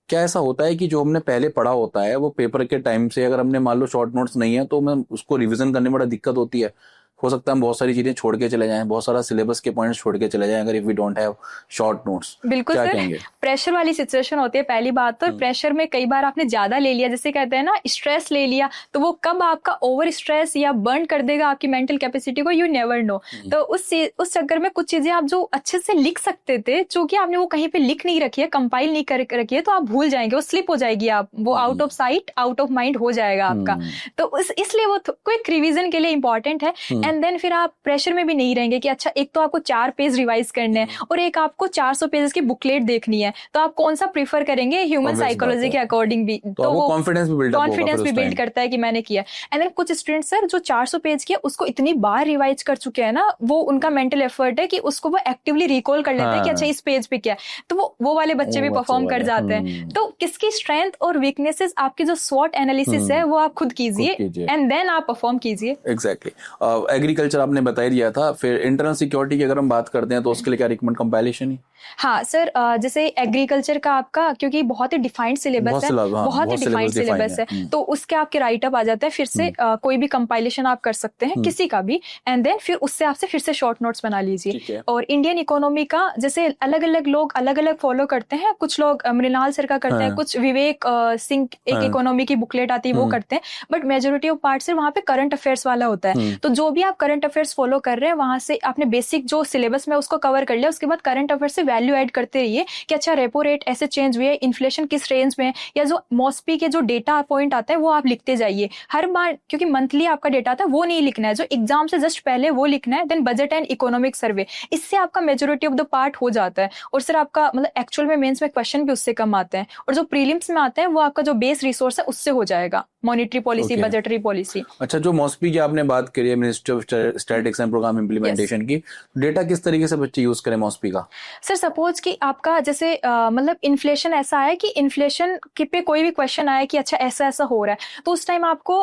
क्या ऐसा होता है कि जो हमने पहले पढ़ा होता है वो पेपर के टाइम से अगर हमने मान लो शॉर्ट नोट्स नहीं है तो मैं उसको रिवीजन करने में बड़ा दिक्कत होती है? हो सकता है हम बहुत सारी चीजें छोड़ के चले जाएं, बहुत सारा सिलेबस के पॉइंट्स छोड़ के चले जाएं अगर if we don't have short notes. बिल्कुल सर, प्रेशर वाली सिचुएशन होती है पहली बात तो। प्रेशर में कई बार आपने ज्यादा ले लिया, जैसे कहते हैं ना स्ट्रेस ले लिया, तो वो कब आपका ओवर स्ट्रेस या बर्न कर देगा आपकी मेंटल कैपेसिटी को, यू नेवर नो। तो उस चक्कर में कुछ चीजें आप जो अच्छे से लिख सकते थे, चूंकि आपने वो कहीं पे लिख नहीं रखी है, कंपाइल नहीं कर रखी है, तो आप भूल जाएंगे, वो स्लिप हो जाएगी, आप वो out of sight out of mind हो जाएगा आपका। तो इसलिए वो क्विक रिविजन के लिए इंपॉर्टेंट है। एंड देन फिर आप प्रेशर में भी नहीं रहेंगे कि अच्छा एक तो आपको 4 पेज रिवाइज करने हैं और एक आपको 400 पेजेस की बुकलेट देखनी है, तो आप कौन सा प्रीफर करेंगे ह्यूमन साइकोलॉजी के अकॉर्डिंग भी, तो वो कॉन्फिडेंस भी बिल्ड करता है कि मैंने किया। एंड देन कुछ स्टूडेंट्स सर जो 400 पेज किया उसको इतनी बार रिवाइज कर चुके हैं ना, वो उनका मेंटल एफर्ट है कि उसको वो एक्टिवली रिकॉल कर लेते हैं कि अच्छा इस पेज पे क्या है, तो वो वाले बच्चे भी परफॉर्म कर जाते हैं। तो किसकी स्ट्रेंथ और वीकनेसेस, आपकी जो स्वॉट एनालिसिस है वो आप खुद कीजिए एंड देन आप परफॉर्म कीजिए। एग्जैक्टली। एग्रीकल्चर आपने बता ही दिया था, फिर इंटरनल सिक्योरिटी की अगर हम बात करते हैं तो उसके लिए क्या रिकमेंड, कंपाइलेशन ही? हाँ सर, जैसे एग्रीकल्चर का आपका क्योंकि बहुत ही डिफाइंड सिलेबस है, बहुत ही डिफाइंड सिलेबस है, तो उसके आपके राइट अप आ जाते हैं, फिर से कोई भी कंपाइलेशन आप कर सकते हैं किसी का भी, एंड देन फिर उससे आपसे फिर से शॉर्ट नोट्स बना लीजिए। और इंडियन इकोनॉमी का जैसे अलग अलग लोग अलग अलग फॉलो करते हैं, कुछ लोग मृणाल सर का करते हैं, कुछ विवेक सिंह एक इकोनॉमी की बुकलेट आती है वो करते हैं, बट मेजोरिटी ऑफ पार्ट से वहाँ पे करंट अफेयर्स वाला होता है। तो जो भी आप करंट अफेयर्स फॉलो कर रहे हैं वहां से आपने बेसिक जो सिलेबस में उसको कवर कर लिया, उसके बाद करंट अफेयर से वैल्यू ऐड करते रहिए कि अच्छा रेपो रेट ऐसे चेंज हुई है, इन्फ्लेशन किस रेंज में है, या जो मॉस्पी के जो डेटा पॉइंट आता है वो आप लिखते जाइए हर बार, क्योंकि मंथली आपका डेटा आता है वो नहीं लिखना है, जो एग्जाम से जस्ट पहले वो लिखना है। Then budget and economic survey, इससे आपका मेजोरिटी ऑफ द पार्ट हो जाता है और सर आपका मतलब एक्चुअल में मेंस में क्वेश्चन भी उससे कम आते हैं, और जो प्रीलिम्स में आते हैं वो आपका जो बेस रिसोर्स है उससे हो जाएगा, मॉनिटरी पॉलिसी, बजटरी पॉलिसी। अच्छा, जो मॉस्पी की आपने बात करी है, ministry of statistics and programme implementation की, डेटा किस तरीके से बच्चे यूज करें मॉस्पी का? सर सपोज कि आपका जैसे मतलब इन्फ्लेशन ऐसा है कि इन्फ्लेशन पे कोई भी क्वेश्चन आया कि अच्छा ऐसा ऐसा हो रहा है, तो उस टाइम आपको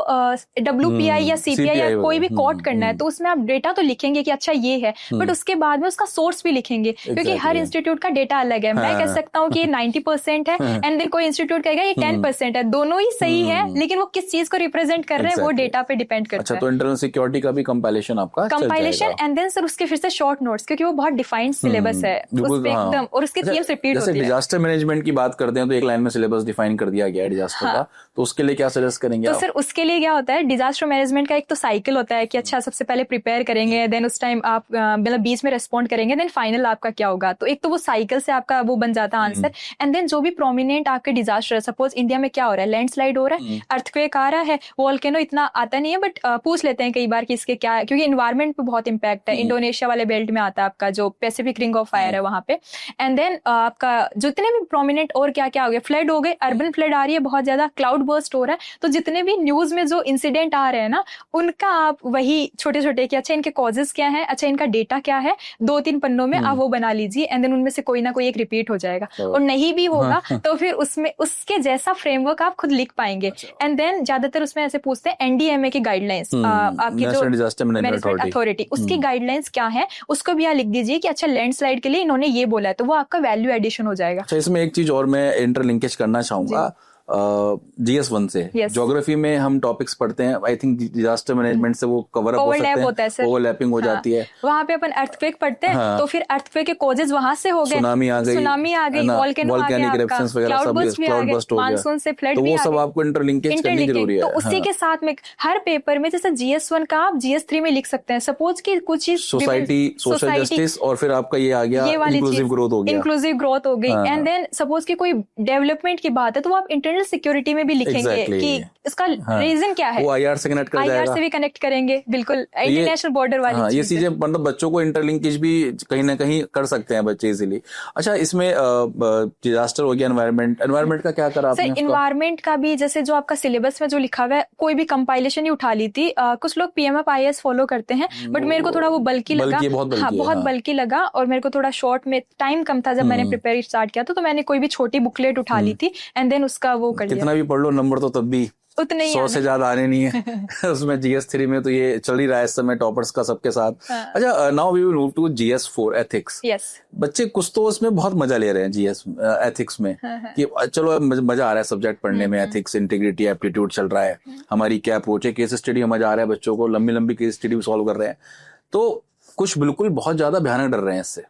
WPI या CPI या कोई भी कोट करना है, तो उसमें आप डेटा तो लिखेंगे कि अच्छा ये है, बट उसके बाद में उसका सोर्स भी लिखेंगे, क्योंकि हर इंस्टीट्यूट का डेटा अलग है। मैं कह सकता हूँ कि ये 90% है एंड देन कोई इंस्टीट्यूट कहेगा ये 10% है, दोनों ही सही है, लेकिन वो किस चीज को रिप्रेजेंट कर रहे हैं वो डेटा पे डिपेंड करता है। अच्छा, तो इंटरनल सिक्योरिटी का भी कंपाइलेशन आपका कंपाइलेशन एंड देन सर उसके फिर से शॉर्ट नोट्स, क्योंकि वो बहुत डिफाइंड सिलेबस है उसपे एकदम, और उसके थीम्स रिपीट होती है। जैसे डिजास्टर मैनेजमेंट की बात करते हैं तो एक लाइन में सिलेबस डिफाइन कर दिया गया है डिजास्टर का, तो उसके लिए क्या सजेस्ट करेंगे? तो सर उसके लिए क्या होता है, डिजास्टर मैनेजमेंट का एक तो साइकिल होता है कि अच्छा सबसे पहले प्रिपेयर करेंगे, देन उस टाइम आप मतलब बीच में रेस्पॉन्ड करेंगे, देन फाइनल आपका क्या होगा। तो एक तो वो साइकिल से आपका वो बन जाता है आंसर, एंड देन जो भी प्रोमिनेंट आपके डिजास्टर, सपोज इंडिया में क्या हो रहा है, लैंडस्लाइड हो रहा है, अर्थक्वेक आ रहा है, वोल्केनो इतना आता नहीं है, बट पूछ लेते हैं कई बार कि इसके क्या है, क्योंकि इन्वायरमेंट पे बहुत इंपैक्ट है। इंडोनेशिया वाले बेल्ट में आता है आपका जो पैसिफिक रिंग ऑफ फायर है वहां पे, एंड देन आपका जितने भी प्रोमिनेंट और क्या क्या हो गया, फ्लड हो गए, अर्बन फ्लड आ रही है बहुत ज्यादा, क्लाउड बर्स्ट हो रहा है, तो जितने भी न्यूज में जो इंसिडेंट आ रहे हैं ना, उनका आप वही छोटे छोटे कि अच्छा इनके कॉजेज क्या है, अच्छा इनका डेटा क्या है, 2-3 पन्नों में आप वो बना लीजिए, एंड देन उनमें से कोई ना कोई एक रिपीट हो जाएगा, और नहीं भी होगा तो फिर उसमें उसके जैसा फ्रेमवर्क आप खुद लिख पाएंगे, एंड देन ज्यादातर उसमें ऐसे पूछते हैं एनडीएमए की गाइडलाइंस, आपकी जो मैनेजमेंट अथॉरिटी, उसकी गाइडलाइंस क्या है, उसको भी यहाँ लिख दीजिए कि अच्छा लैंडस्लाइड के लिए इन्होंने ये बोला है, तो वो आपका वैल्यू एडिशन हो जाएगा। अच्छा, इसमें एक चीज और मैं इंटरलिंकेज करना चाहूंगा GS1 से। ज्योग्राफी में हम टॉपिक्स पढ़ते हैं, आई थिंक डिजास्टर मैनेजमेंट से वो कवर अप हो सकते हैं, ओवरलैपिंग हो जाती है। वहां पे अपन अर्थक्वेक पढ़ते हैं, तो फिर अर्थक्वेक के कॉजेज वहां से हो गए, सुनामी आ गई, वोल्केनिक इरप्शंस वगैरह, क्लाउड बर्स्ट भी आ गए, मानसून से फ्लड भी आ गए, तो वो सब आपको इंटरलिंकेज करनी जरूरी है। तो उसी के साथ में हर पेपर में जैसे GS1 का आप GS3 में लिख सकते हैं। सपोज की कुछ चीज सोसाइटी, सोशल जस्टिस, और फिर आपका ये आ गया इंक्लूसिव ग्रोथ हो गया, इंक्लूसिव ग्रोथ हो गई। एंड देन सपोज की कोई डेवलपमेंट की बात है तो आप इंटरनल सिक्योरिटी में भी लिखेंगे कि इसका रीजन क्या है, वो IR से कनेक्ट कर जाएगा, IR से भी कनेक्ट करेंगे, बिल्कुल इंटरनेशनल बॉर्डर वाली ये चीजें मतलब बच्चों को इंटरलिंकेज भी कहीं ना कहीं कर सकते हैं बच्चे इजीली। अच्छा, इसमें डिजास्टर हो गया, एनवायरमेंट का क्या करा आपने? एनवायरमेंट का भी जैसे जो आपका सिलेबस में जो लिखा हुआ है, कोई भी कंपाइलेशन ही उठा ली थी। कुछ लोग PMF-IS फॉलो करते हैं, बट मेरे को थोड़ा वो बल्की लगा, बहुत बल्की लगा, और मेरे को थोड़ा शॉर्ट में टाइम कम था जब मैंने प्रिपेयर स्टार्ट किया था, तो मैंने कोई भी छोटी बुकलेट उठा ली थी एंड देन उसका वो कर लिया। कितना भी पढ़ लो नंबर तो तब भी उतने 100 से ज्यादा आने नहीं है। उसमें GS3 में तो ये चल ही रहा है इस समय टॉपर्स का सबके साथ। अच्छा, now we will move to GS4 ethics. बच्चे कुछ तो उसमें बहुत मजा ले रहे हैं GS एथिक्स में, कि चलो मजा आ रहा है सब्जेक्ट पढ़ने में, एथिक्स, इंटीग्रिटी, एप्टीट्यूड चल रहा है, हमारी क्या अप्रोच है, केस स्टडी में मजा आ रहा है, बच्चों को लंबी लंबी केस स्टडी सॉल्व कर रहे हैं। तो कुछ बिल्कुल बहुत ज्यादा भयानक डर रहे हैं इससे,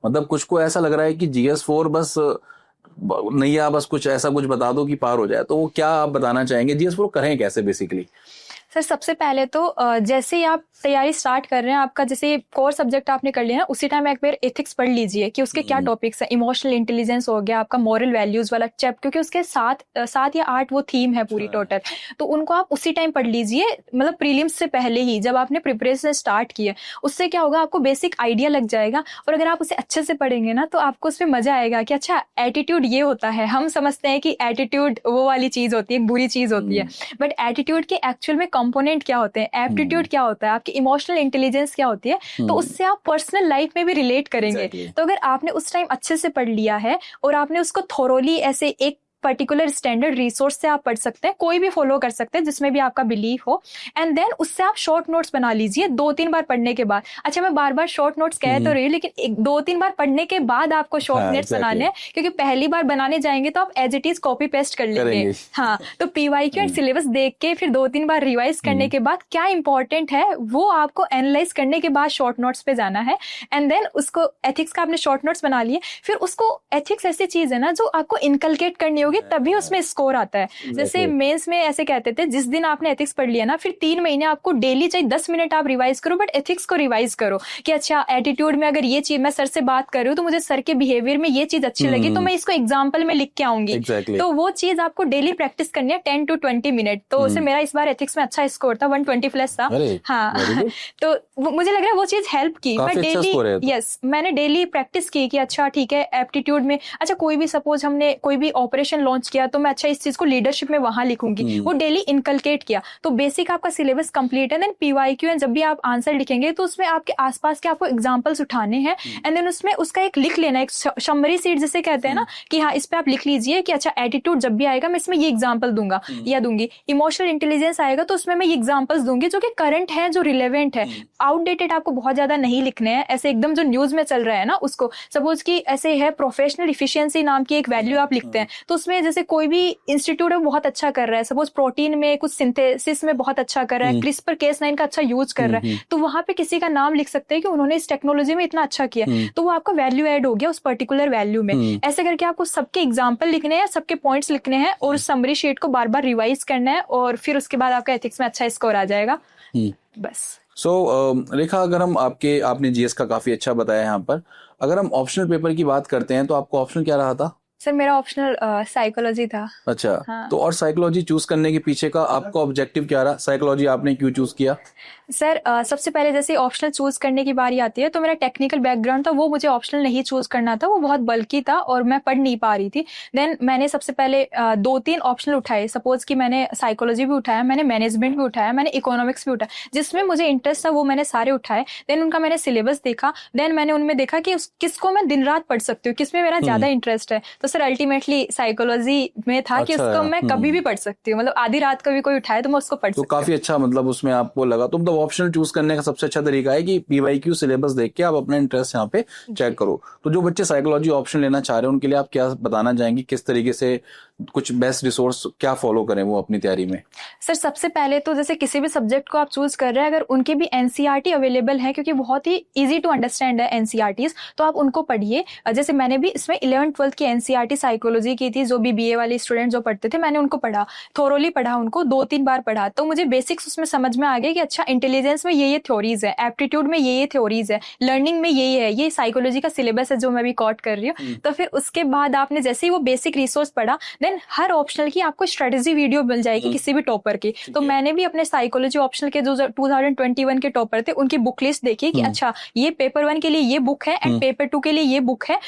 मतलब कुछ को ऐसा लग रहा है कि GS4 बस नहीं, बस कुछ ऐसा कुछ बता दो कि पार हो जाए। तो वो क्या आप बताना चाहेंगे, GS4 करें कैसे बेसिकली? सर सबसे पहले तो जैसे ही आप तैयारी स्टार्ट कर रहे हैं, आपका जैसे कोर सब्जेक्ट आपने कर लिया है, उसी टाइम एक बार एथिक्स पढ़ लीजिए कि उसके क्या टॉपिक्स हैं। इमोशनल इंटेलिजेंस हो गया, आपका मॉरल वैल्यूज वाला चैप्टर, क्योंकि उसके 7 या 8 वो थीम है पूरी टोटल, तो उनको आप उसी टाइम पढ़ लीजिए, मतलब प्रीलिम्स से पहले ही जब आपने प्रिपरेशन स्टार्ट किया। उससे क्या होगा, आपको बेसिक आइडिया लग जाएगा, और अगर आप उसे अच्छे से पढ़ेंगे ना तो आपको उसमें मजा आएगा कि अच्छा एटीट्यूड ये होता है। हम समझते हैं कि एटीट्यूड वो वाली चीज होती है, बुरी चीज होती है, बट एटीट्यूड के एक्चुअल में कंपोनेंट क्या होते हैं, एप्टीट्यूड क्या होता है, आपकी इमोशनल इंटेलिजेंस क्या होती है, तो उससे आप पर्सनल लाइफ में भी रिलेट करेंगे। तो अगर आपने उस टाइम अच्छे से पढ़ लिया है और आपने उसको थोरोली ऐसे एक पर्टिकुलर स्टैंडर्ड रिसोर्स से आप पढ़ सकते हैं, कोई भी फॉलो कर सकते हैं जिसमें भी आपका बिलीफ हो, एंड देन उससे आप शॉर्ट नोट्स बना लीजिए 2-3 बार पढ़ने के बाद। अच्छा, मैं बार बार शॉर्ट नोट्स कह तो रही हूँ, लेकिन 2-3 बार पढ़ने के बाद आपको शॉर्ट नोट्स बनाने हैं, क्योंकि पहली बार बनाने जाएंगे तो आप as it is copy paste कर लेंगे। हाँ, तो PYQ एंड सिलेबस देख के फिर 2-3 बार रिवाइज करने के बाद क्या इंपॉर्टेंट है वो आपको एनालाइज करने के बाद शॉर्ट नोट्स पे जाना है, एंड देन उसको एथिक्स का आपने शॉर्ट नोट्स बना लिए, फिर उसको एथिक्स ऐसी चीज है ना जो आपको इनकलकेट करनी होगी, तभी उसमें स्कोर आता है। जैसे मेंस में ऐसे कहते थे, जिस दिन आपने एथिक्स पढ़ लिया ना, फिर 3 महीने आपको डेली चाहे 10 मिनट आप रिवाइज करो, बट एथिक्स को रिवाइज करो कि अच्छा एटीट्यूड में अगर ये चीज, मैं सर से बात कर रही हूँ तो मुझे सर के बिहेवियर में ये चीज अच्छी लगी, तो मैं इसको एग्जाम्पल में लिख के आऊंगी। तो वो चीज आपको डेली प्रैक्टिस करनी है 10 to 20 मिनट। तो उससे मेरा इस बार एथिक्स में अच्छा स्कोर था, 120 प्लस था। हाँ, तो मुझे लग रहा है वो चीज हेल्प की। मैं डेली मैंने डेली प्रैक्टिस की कि अच्छा ठीक है एप्टीट्यूड में, अच्छा कोई भी सपोज हमने कोई भी ऑपरेशन लॉन्च किया तो मैं अच्छा इस चीज को लीडरशिप में वहां लिखूंगी, वो डेली इनकलकेट किया। तो बेसिक आपका सिलेबस कंप्लीट है। देन PYQ एंड जब भी आप आंसर लिखेंगे तो उसमें आपके आसपास के आपको एग्जांपल्स उठाने हैं, एंड देन उसमें उसका एक लिख लेना, एक समरी शीट जिसे कहते हैं ना, कि हाँ इस पे आप लिख लीजिए कि अच्छा एटीट्यूड जब भी आएगा मैं इसमें ये एग्जाम्पल दूंगा या दूंगी, इमोशनल इंटेलिजेंस आएगा तो उसमें मैं ये एग्जाम्पल्स दूंगी जो कि करंट है, जो रिलेवेंट है। आउटडेटेड आपको बहुत ज्यादा नहीं लिखने हैं, ऐसे एकदम जो न्यूज में चल रहा है ना उसको। सपोज की ऐसे है प्रोफेशनल इफिशियंसी नाम की एक वैल्यू आप लिखते हैं, तो उसमें जैसे कोई भी इंस्टीट्यूट है बहुत अच्छा कर रहा है, सपोज प्रोटीन में कुछ सिंथेसिस में बहुत अच्छा कर रहा है, CRISPR Cas9 का अच्छा यूज कर रहा है, तो वहां पे किसी का नाम लिख सकते हैं कि उन्होंने इस टेक्नोलॉजी में इतना अच्छा किया, तो वो आपका वैल्यू ऐड हो गया उस पर्टिकुलर वैल्यू में। ऐसे करके आपको सबके एग्जाम्पल लिखने हैं, सबके पॉइंट्स लिखने हैं, और उस समरी शीट को बार बार रिवाइज करना है, और फिर उसके बाद आपका एथिक्स में अच्छा स्कोर आ जाएगा। बस। रेखा, अगर हम आपने GS का काफी अच्छा बताया यहाँ पर, अगर हम ऑप्शनल पेपर की बात करते हैं तो आपको ऑप्शनल क्या रहा था? सर मेरा ऑप्शनल साइकोलॉजी था। अच्छा, हाँ। तो और साइकोलॉजी चूज करने के पीछे का आपका ऑब्जेक्टिव क्या रहा? साइकोलॉजी आपने क्यों चूज किया? सर सबसे पहले जैसे ऑप्शनल चूज करने की बारी आती है तो मेरा टेक्निकल बैकग्राउंड था, वो मुझे ऑप्शनल नहीं चूज करना था, वो बहुत बल्कि था और मैं पढ़ नहीं पा रही थी। देन मैंने सबसे पहले 2-3 ऑप्शनल उठाए, सपोज कि मैंने साइकोलॉजी भी उठाया, मैंने मैनेजमेंट भी उठाया, मैंने इकोनॉमिक्स भी उठाया, जिसमें मुझे इंटरेस्ट था वो मैंने सारे उठाए। देन उनका मैंने सिलेबस देखा, देन मैंने उनमें देखा कि किसको मैं दिन रात पढ़ सकती हूँ, किसमें मेरा ज्यादा इंटरेस्ट है। तो तो सर अल्टीमेटली साइकोलॉजी में था कि अच्छा, उसको मैं कभी भी पढ़ सकती हूँ, मतलब आधी रात को भी कोई उठाए तो मैं उसको पढ़ तो सकती हूँ। काफी अच्छा मतलब उसमें आपको लगा, तो मतलब ऑप्शनल चूज करने का सबसे अच्छा तरीका है कि PYQ सिलेबस देख के आप अपना इंटरेस्ट यहाँ पे चेक करो। तो जो बच्चे साइकोलॉजी ऑप्शन लेना चाह रहे हैं उनके लिए आप क्या बताना चाहेंगे, किस तरीके से कुछ बेस्ट रिसोर्स क्या फॉलो करें वो अपनी तैयारी में? सर सबसे पहले तो जैसे किसी भी सब्जेक्ट को आप चूज कर रहे हैं, अगर उनके भी NCERT अवेलेबल है, क्योंकि बहुत ही इजी टू अंडरस्टैंड है NCERTs, तो आप उनको पढ़िए। जैसे मैंने भी इसमें 11th-12th की NCERT साइकोलॉजी की थी, जो भी BA वाले स्टूडेंट जो पढ़ते थे, मैंने उनको पढ़ा, थोरोली पढ़ा, उनको 2-3 बार पढ़ा, तो मुझे बेसिक्स उसमें समझ में आ गया कि अच्छा इंटेलिजेंस में ये थ्योरीज है, एप्टीट्यूड में ये थ्योरीज है, लर्निंग में यही है, ये साइकोलॉजी का सिलेबस है जो मैं भी कॉट कर रही हूँ। तो फिर उसके बाद आपने जैसे ही वो बेसिक रिसोर्स पढ़ा, देन हर ऑप्शनल की आपको स्ट्रेटेजी वीडियो मिल जाएगी किसी भी टॉपर की। तो मैंने भी अपने साइकोलॉजी ऑप्शनल के जो 2021 के टॉपर थे उनकी बुक लिस्ट देखी कि अच्छा ये पेपर 1 के लिए ये बुक है एंड पेपर 2 के लिए ये बुक है।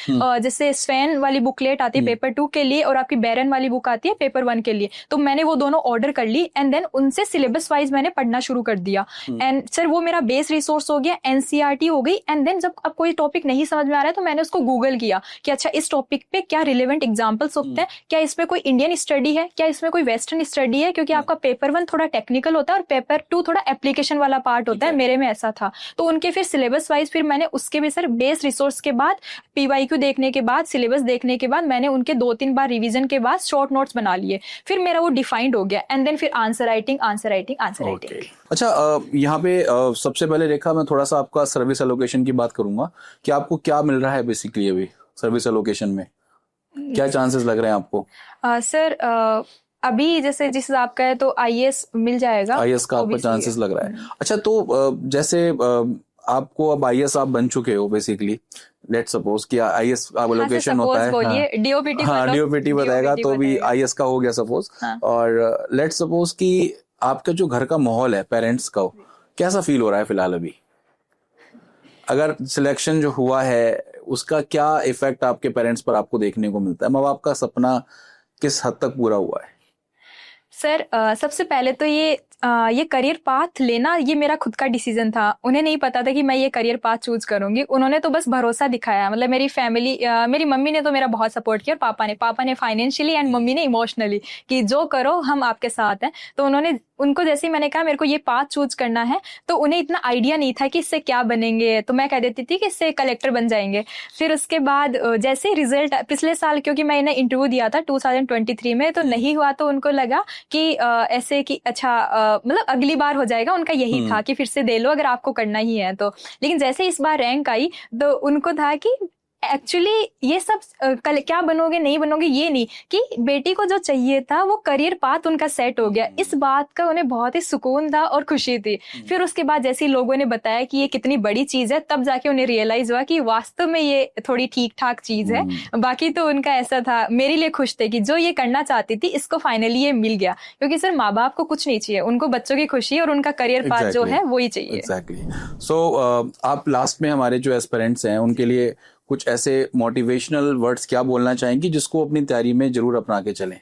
जैसे स्वेन वाली बुकलेट आती है पेपर 2 के लिए और आपकी बैरन वाली बुक आती है पेपर 1 के लिए, तो मैंने वो दोनों ऑर्डर कर ली एंड देन उनसे सिलेबस वाइज मैंने पढ़ना शुरू कर दिया। एंड सर वो मेरा बेस रिसोर्स हो गया, NCERT हो गई। एंड देन जब अब कोई टॉपिक नहीं समझ में आ रहा है तो मैंने उसको गूगल किया कि अच्छा इस टॉपिक पे क्या रिलेवेंट एग्जाम्पल्स होते हैं, क्या इसमें कोई इंडियन स्टडी है, क्या इसमें कोई वेस्टर्न स्टडी है, क्योंकि आपका पेपर 1 थोड़ा टेक्निकल होता है और पेपर 2 थोड़ा एप्लीकेशन वाला पार्ट होता है, मेरे में ऐसा था। तो उनके फिर सिलेबस वाइज फिर मैंने उसके भी सर बेस रिसोर्स के बाद PYQ देखने के बाद सिलेबस देखने के बाद मैंने उनके 2-3 बार रिवीजन के बाद शॉर्ट नोट्स बना लिए, फिर मेरा वो डिफाइंड हो गया एंड देन फिर आंसर राइटिंग। अच्छा, यहाँ पे सबसे पहले रेखा मैं थोड़ा सा आपका सर्विस एलोकेशन की बात करूंगा कि आपको क्या मिल रहा है बेसिकली अभी सर्विस एलोकेशन में, क्या चांसेस लग रहे हैं आपको? सर अभी जैसे जिस हिसाब का है तो IAS मिल जाएगा, IAS का आपको चांसेस लग रहा है। अच्छा, तो जैसे आपको अब IAS आप बन चुके हो बेसिकली, लेट सपोज कि IAS का एलोकेशन होता है, DOPT बताएगा तो भी IAS का हो गया सपोज, और लेट सपोज कि आपका जो घर का माहौल है पेरेंट्स का, कैसा फील हो रहा है फिलहाल अभी? अगर सिलेक्शन जो हुआ है उसका क्या इफेक्ट आपके पेरेंट्स पर आपको देखने को मिलता है? माँ बाप का सपना किस हद तक पूरा हुआ है? सर सबसे पहले तो ये करियर पाथ लेना ये मेरा खुद का डिसीजन था। उन्हें नहीं पता था कि मैं ये करियर पाथ चूज करूंगी, उन्होंने तो बस भरोसा दिखाया। मतलब मेरी फैमिली, मेरी मम्मी ने तो मेरा बहुत सपोर्ट किया और पापा ने फाइनेंशियली एंड मम्मी ने इमोशनली कि जो करो हम आपके साथ हैं। तो उनको जैसे ही मैंने कहा मेरे को ये पाथ चूज करना है, तो उन्हें इतना आइडिया नहीं था कि इससे क्या बनेंगे, तो मैं कह देती थी कि इससे कलेक्टर बन जाएंगे। फिर उसके बाद जैसे ही रिजल्ट पिछले साल, क्योंकि मैं इन्हें इंटरव्यू दिया था 2023 में, तो नहीं हुआ, तो उनको लगा कि ऐसे कि अच्छा मतलब अगली बार हो जाएगा। उनका यही था कि फिर से दे लो अगर आपको करना ही है तो। लेकिन जैसे इस बार रैंक आई तो उनको था कि एक्चुअली ये सब कल क्या बनोगे नहीं बनोगे ये नहीं, कि बेटी को जो चाहिए था वो करियर पाथ उनका सेट हो गया। इस बात का उन्हें बहुत ही सुकून था और खुशी थी। फिर उसके बाद जैसे ही लोगों ने बताया कि ये कितनी बड़ी चीज है, तब जाके उन्हें रियलाइज हुआ कि वास्तव में ये थोड़ी ठीक ठाक चीज है। बाकी तो उनका ऐसा था, मेरे लिए खुश थे कि जो ये करना चाहती थी इसको फाइनली ये मिल गया। क्योंकि सर माँ बाप को कुछ नहीं चाहिए, उनको बच्चों की खुशी और उनका करियर पाथ जो है वो ही चाहिए। एग्जैक्टली। सो आप लास्ट में हमारे जो एस्पिरेंट्स हैं उनके लिए कुछ ऐसे मोटिवेशनल वर्ड्स क्या बोलना चाहेंगी जिसको अपनी तैयारी में जरूर अपना के चलें?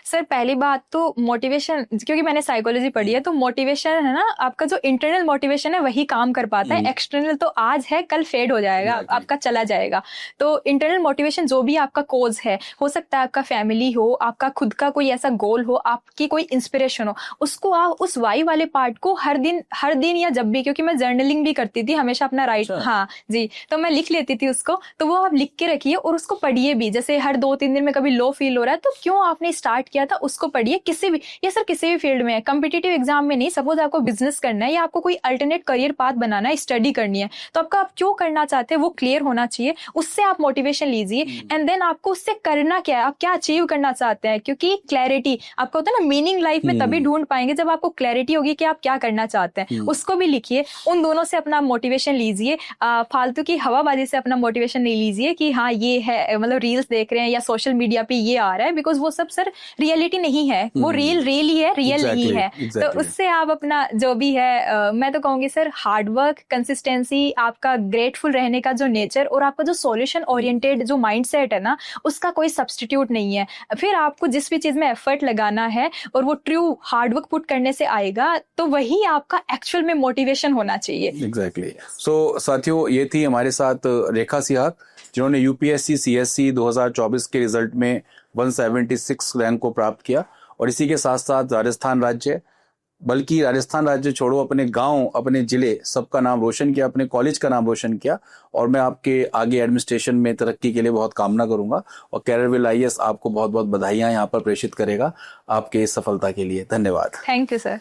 सर पहली बात तो मोटिवेशन, क्योंकि मैंने साइकोलॉजी पढ़ी है, तो मोटिवेशन है ना, आपका जो इंटरनल मोटिवेशन है वही काम कर पाता है। एक्सटर्नल तो आज है कल फेड हो जाएगा, आपका चला जाएगा। तो इंटरनल मोटिवेशन जो भी आपका कोज है, हो सकता है आपका फैमिली हो, आपका खुद का कोई ऐसा गोल हो, आपकी कोई इंस्पिरेशन हो, उसको आप उस वाई वाले पार्ट को हर दिन या जब भी, क्योंकि मैं जर्नलिंग भी करती थी हमेशा अपना राइट, हाँ जी, तो मैं लिख लेती थी उसको, तो वो आप लिख के रखिए और उसको पढ़िए भी। जैसे हर 2-3 दिन में कभी लो फील हो रहा है तो क्यों आपने स्टार्ट किया था उसको पढ़िए। किसी भी, ये सर किसी भी फील्ड में है, कॉम्पिटिटिव एग्जाम में नहीं, सपोज आपको बिजनेस करना है या आपको कोई अल्टरनेट करियर पाथ बनाना है, स्टडी करनी है, तो आपका आप क्यों करना चाहते हैं वो क्लियर होना चाहिए, उससे आप मोटिवेशन लीजिए। एंड देन आपको उससे करना क्या है, आप क्या अचीव करना चाहते हैं, क्योंकि क्लैरिटी आपको होता है ना, मीनिंग लाइफ में तभी ढूंढ पाएंगे जब आपको क्लैरिटी होगी कि आप क्या करना चाहते हैं। उसको भी लिखिए, उन दोनों से अपना मोटिवेशन लीजिए। फालतू की हवाबाजी से अपना मोटिवेशन नहीं लीजिए कि हाँ ये है, मतलब रील्स देख रहे हैं या सोशल मीडिया पे ये आ रहा है, बिकॉज वो सब सर रियलिटी नहीं है, वो रियल ही है, रियल नहीं है। तो उससे आप अपना जो भी है, मैं तो कहूंगी सर, हार्डवर्क, कंसिस्टेंसी, आपका ग्रेटफुल रहने का जो नेचर और आपका जो सॉल्यूशन ओरिएंटेड जो माइंडसेट है ना, उसका कोई सब्स्टिट्यूट नहीं है। फिर आपको जिस भी चीज में एफर्ट लगाना है और वो ट्रू हार्डवर्क पुट करने से आएगा, तो वही आपका एक्चुअल में मोटिवेशन होना चाहिए। एग्जैक्टली। सो साथियों, ये थी हमारे साथ रेखा सिहाग, जिन्होंने यूपीएससी सीएससी 2024 के रिजल्ट में 176 रैंक को प्राप्त किया, और इसी के साथ साथ राजस्थान राज्य, बल्कि राजस्थान राज्य छोड़ो, अपने गांव, अपने जिले, सबका नाम रोशन किया, अपने कॉलेज का नाम रोशन किया। और मैं आपके आगे एडमिनिस्ट्रेशन में तरक्की के लिए बहुत कामना करूंगा, और कैरियरविल आईएएस आपको बहुत बहुत बधाइयां यहाँ पर प्रेषित करेगा आपके इस सफलता के लिए। धन्यवाद। Thank you sir.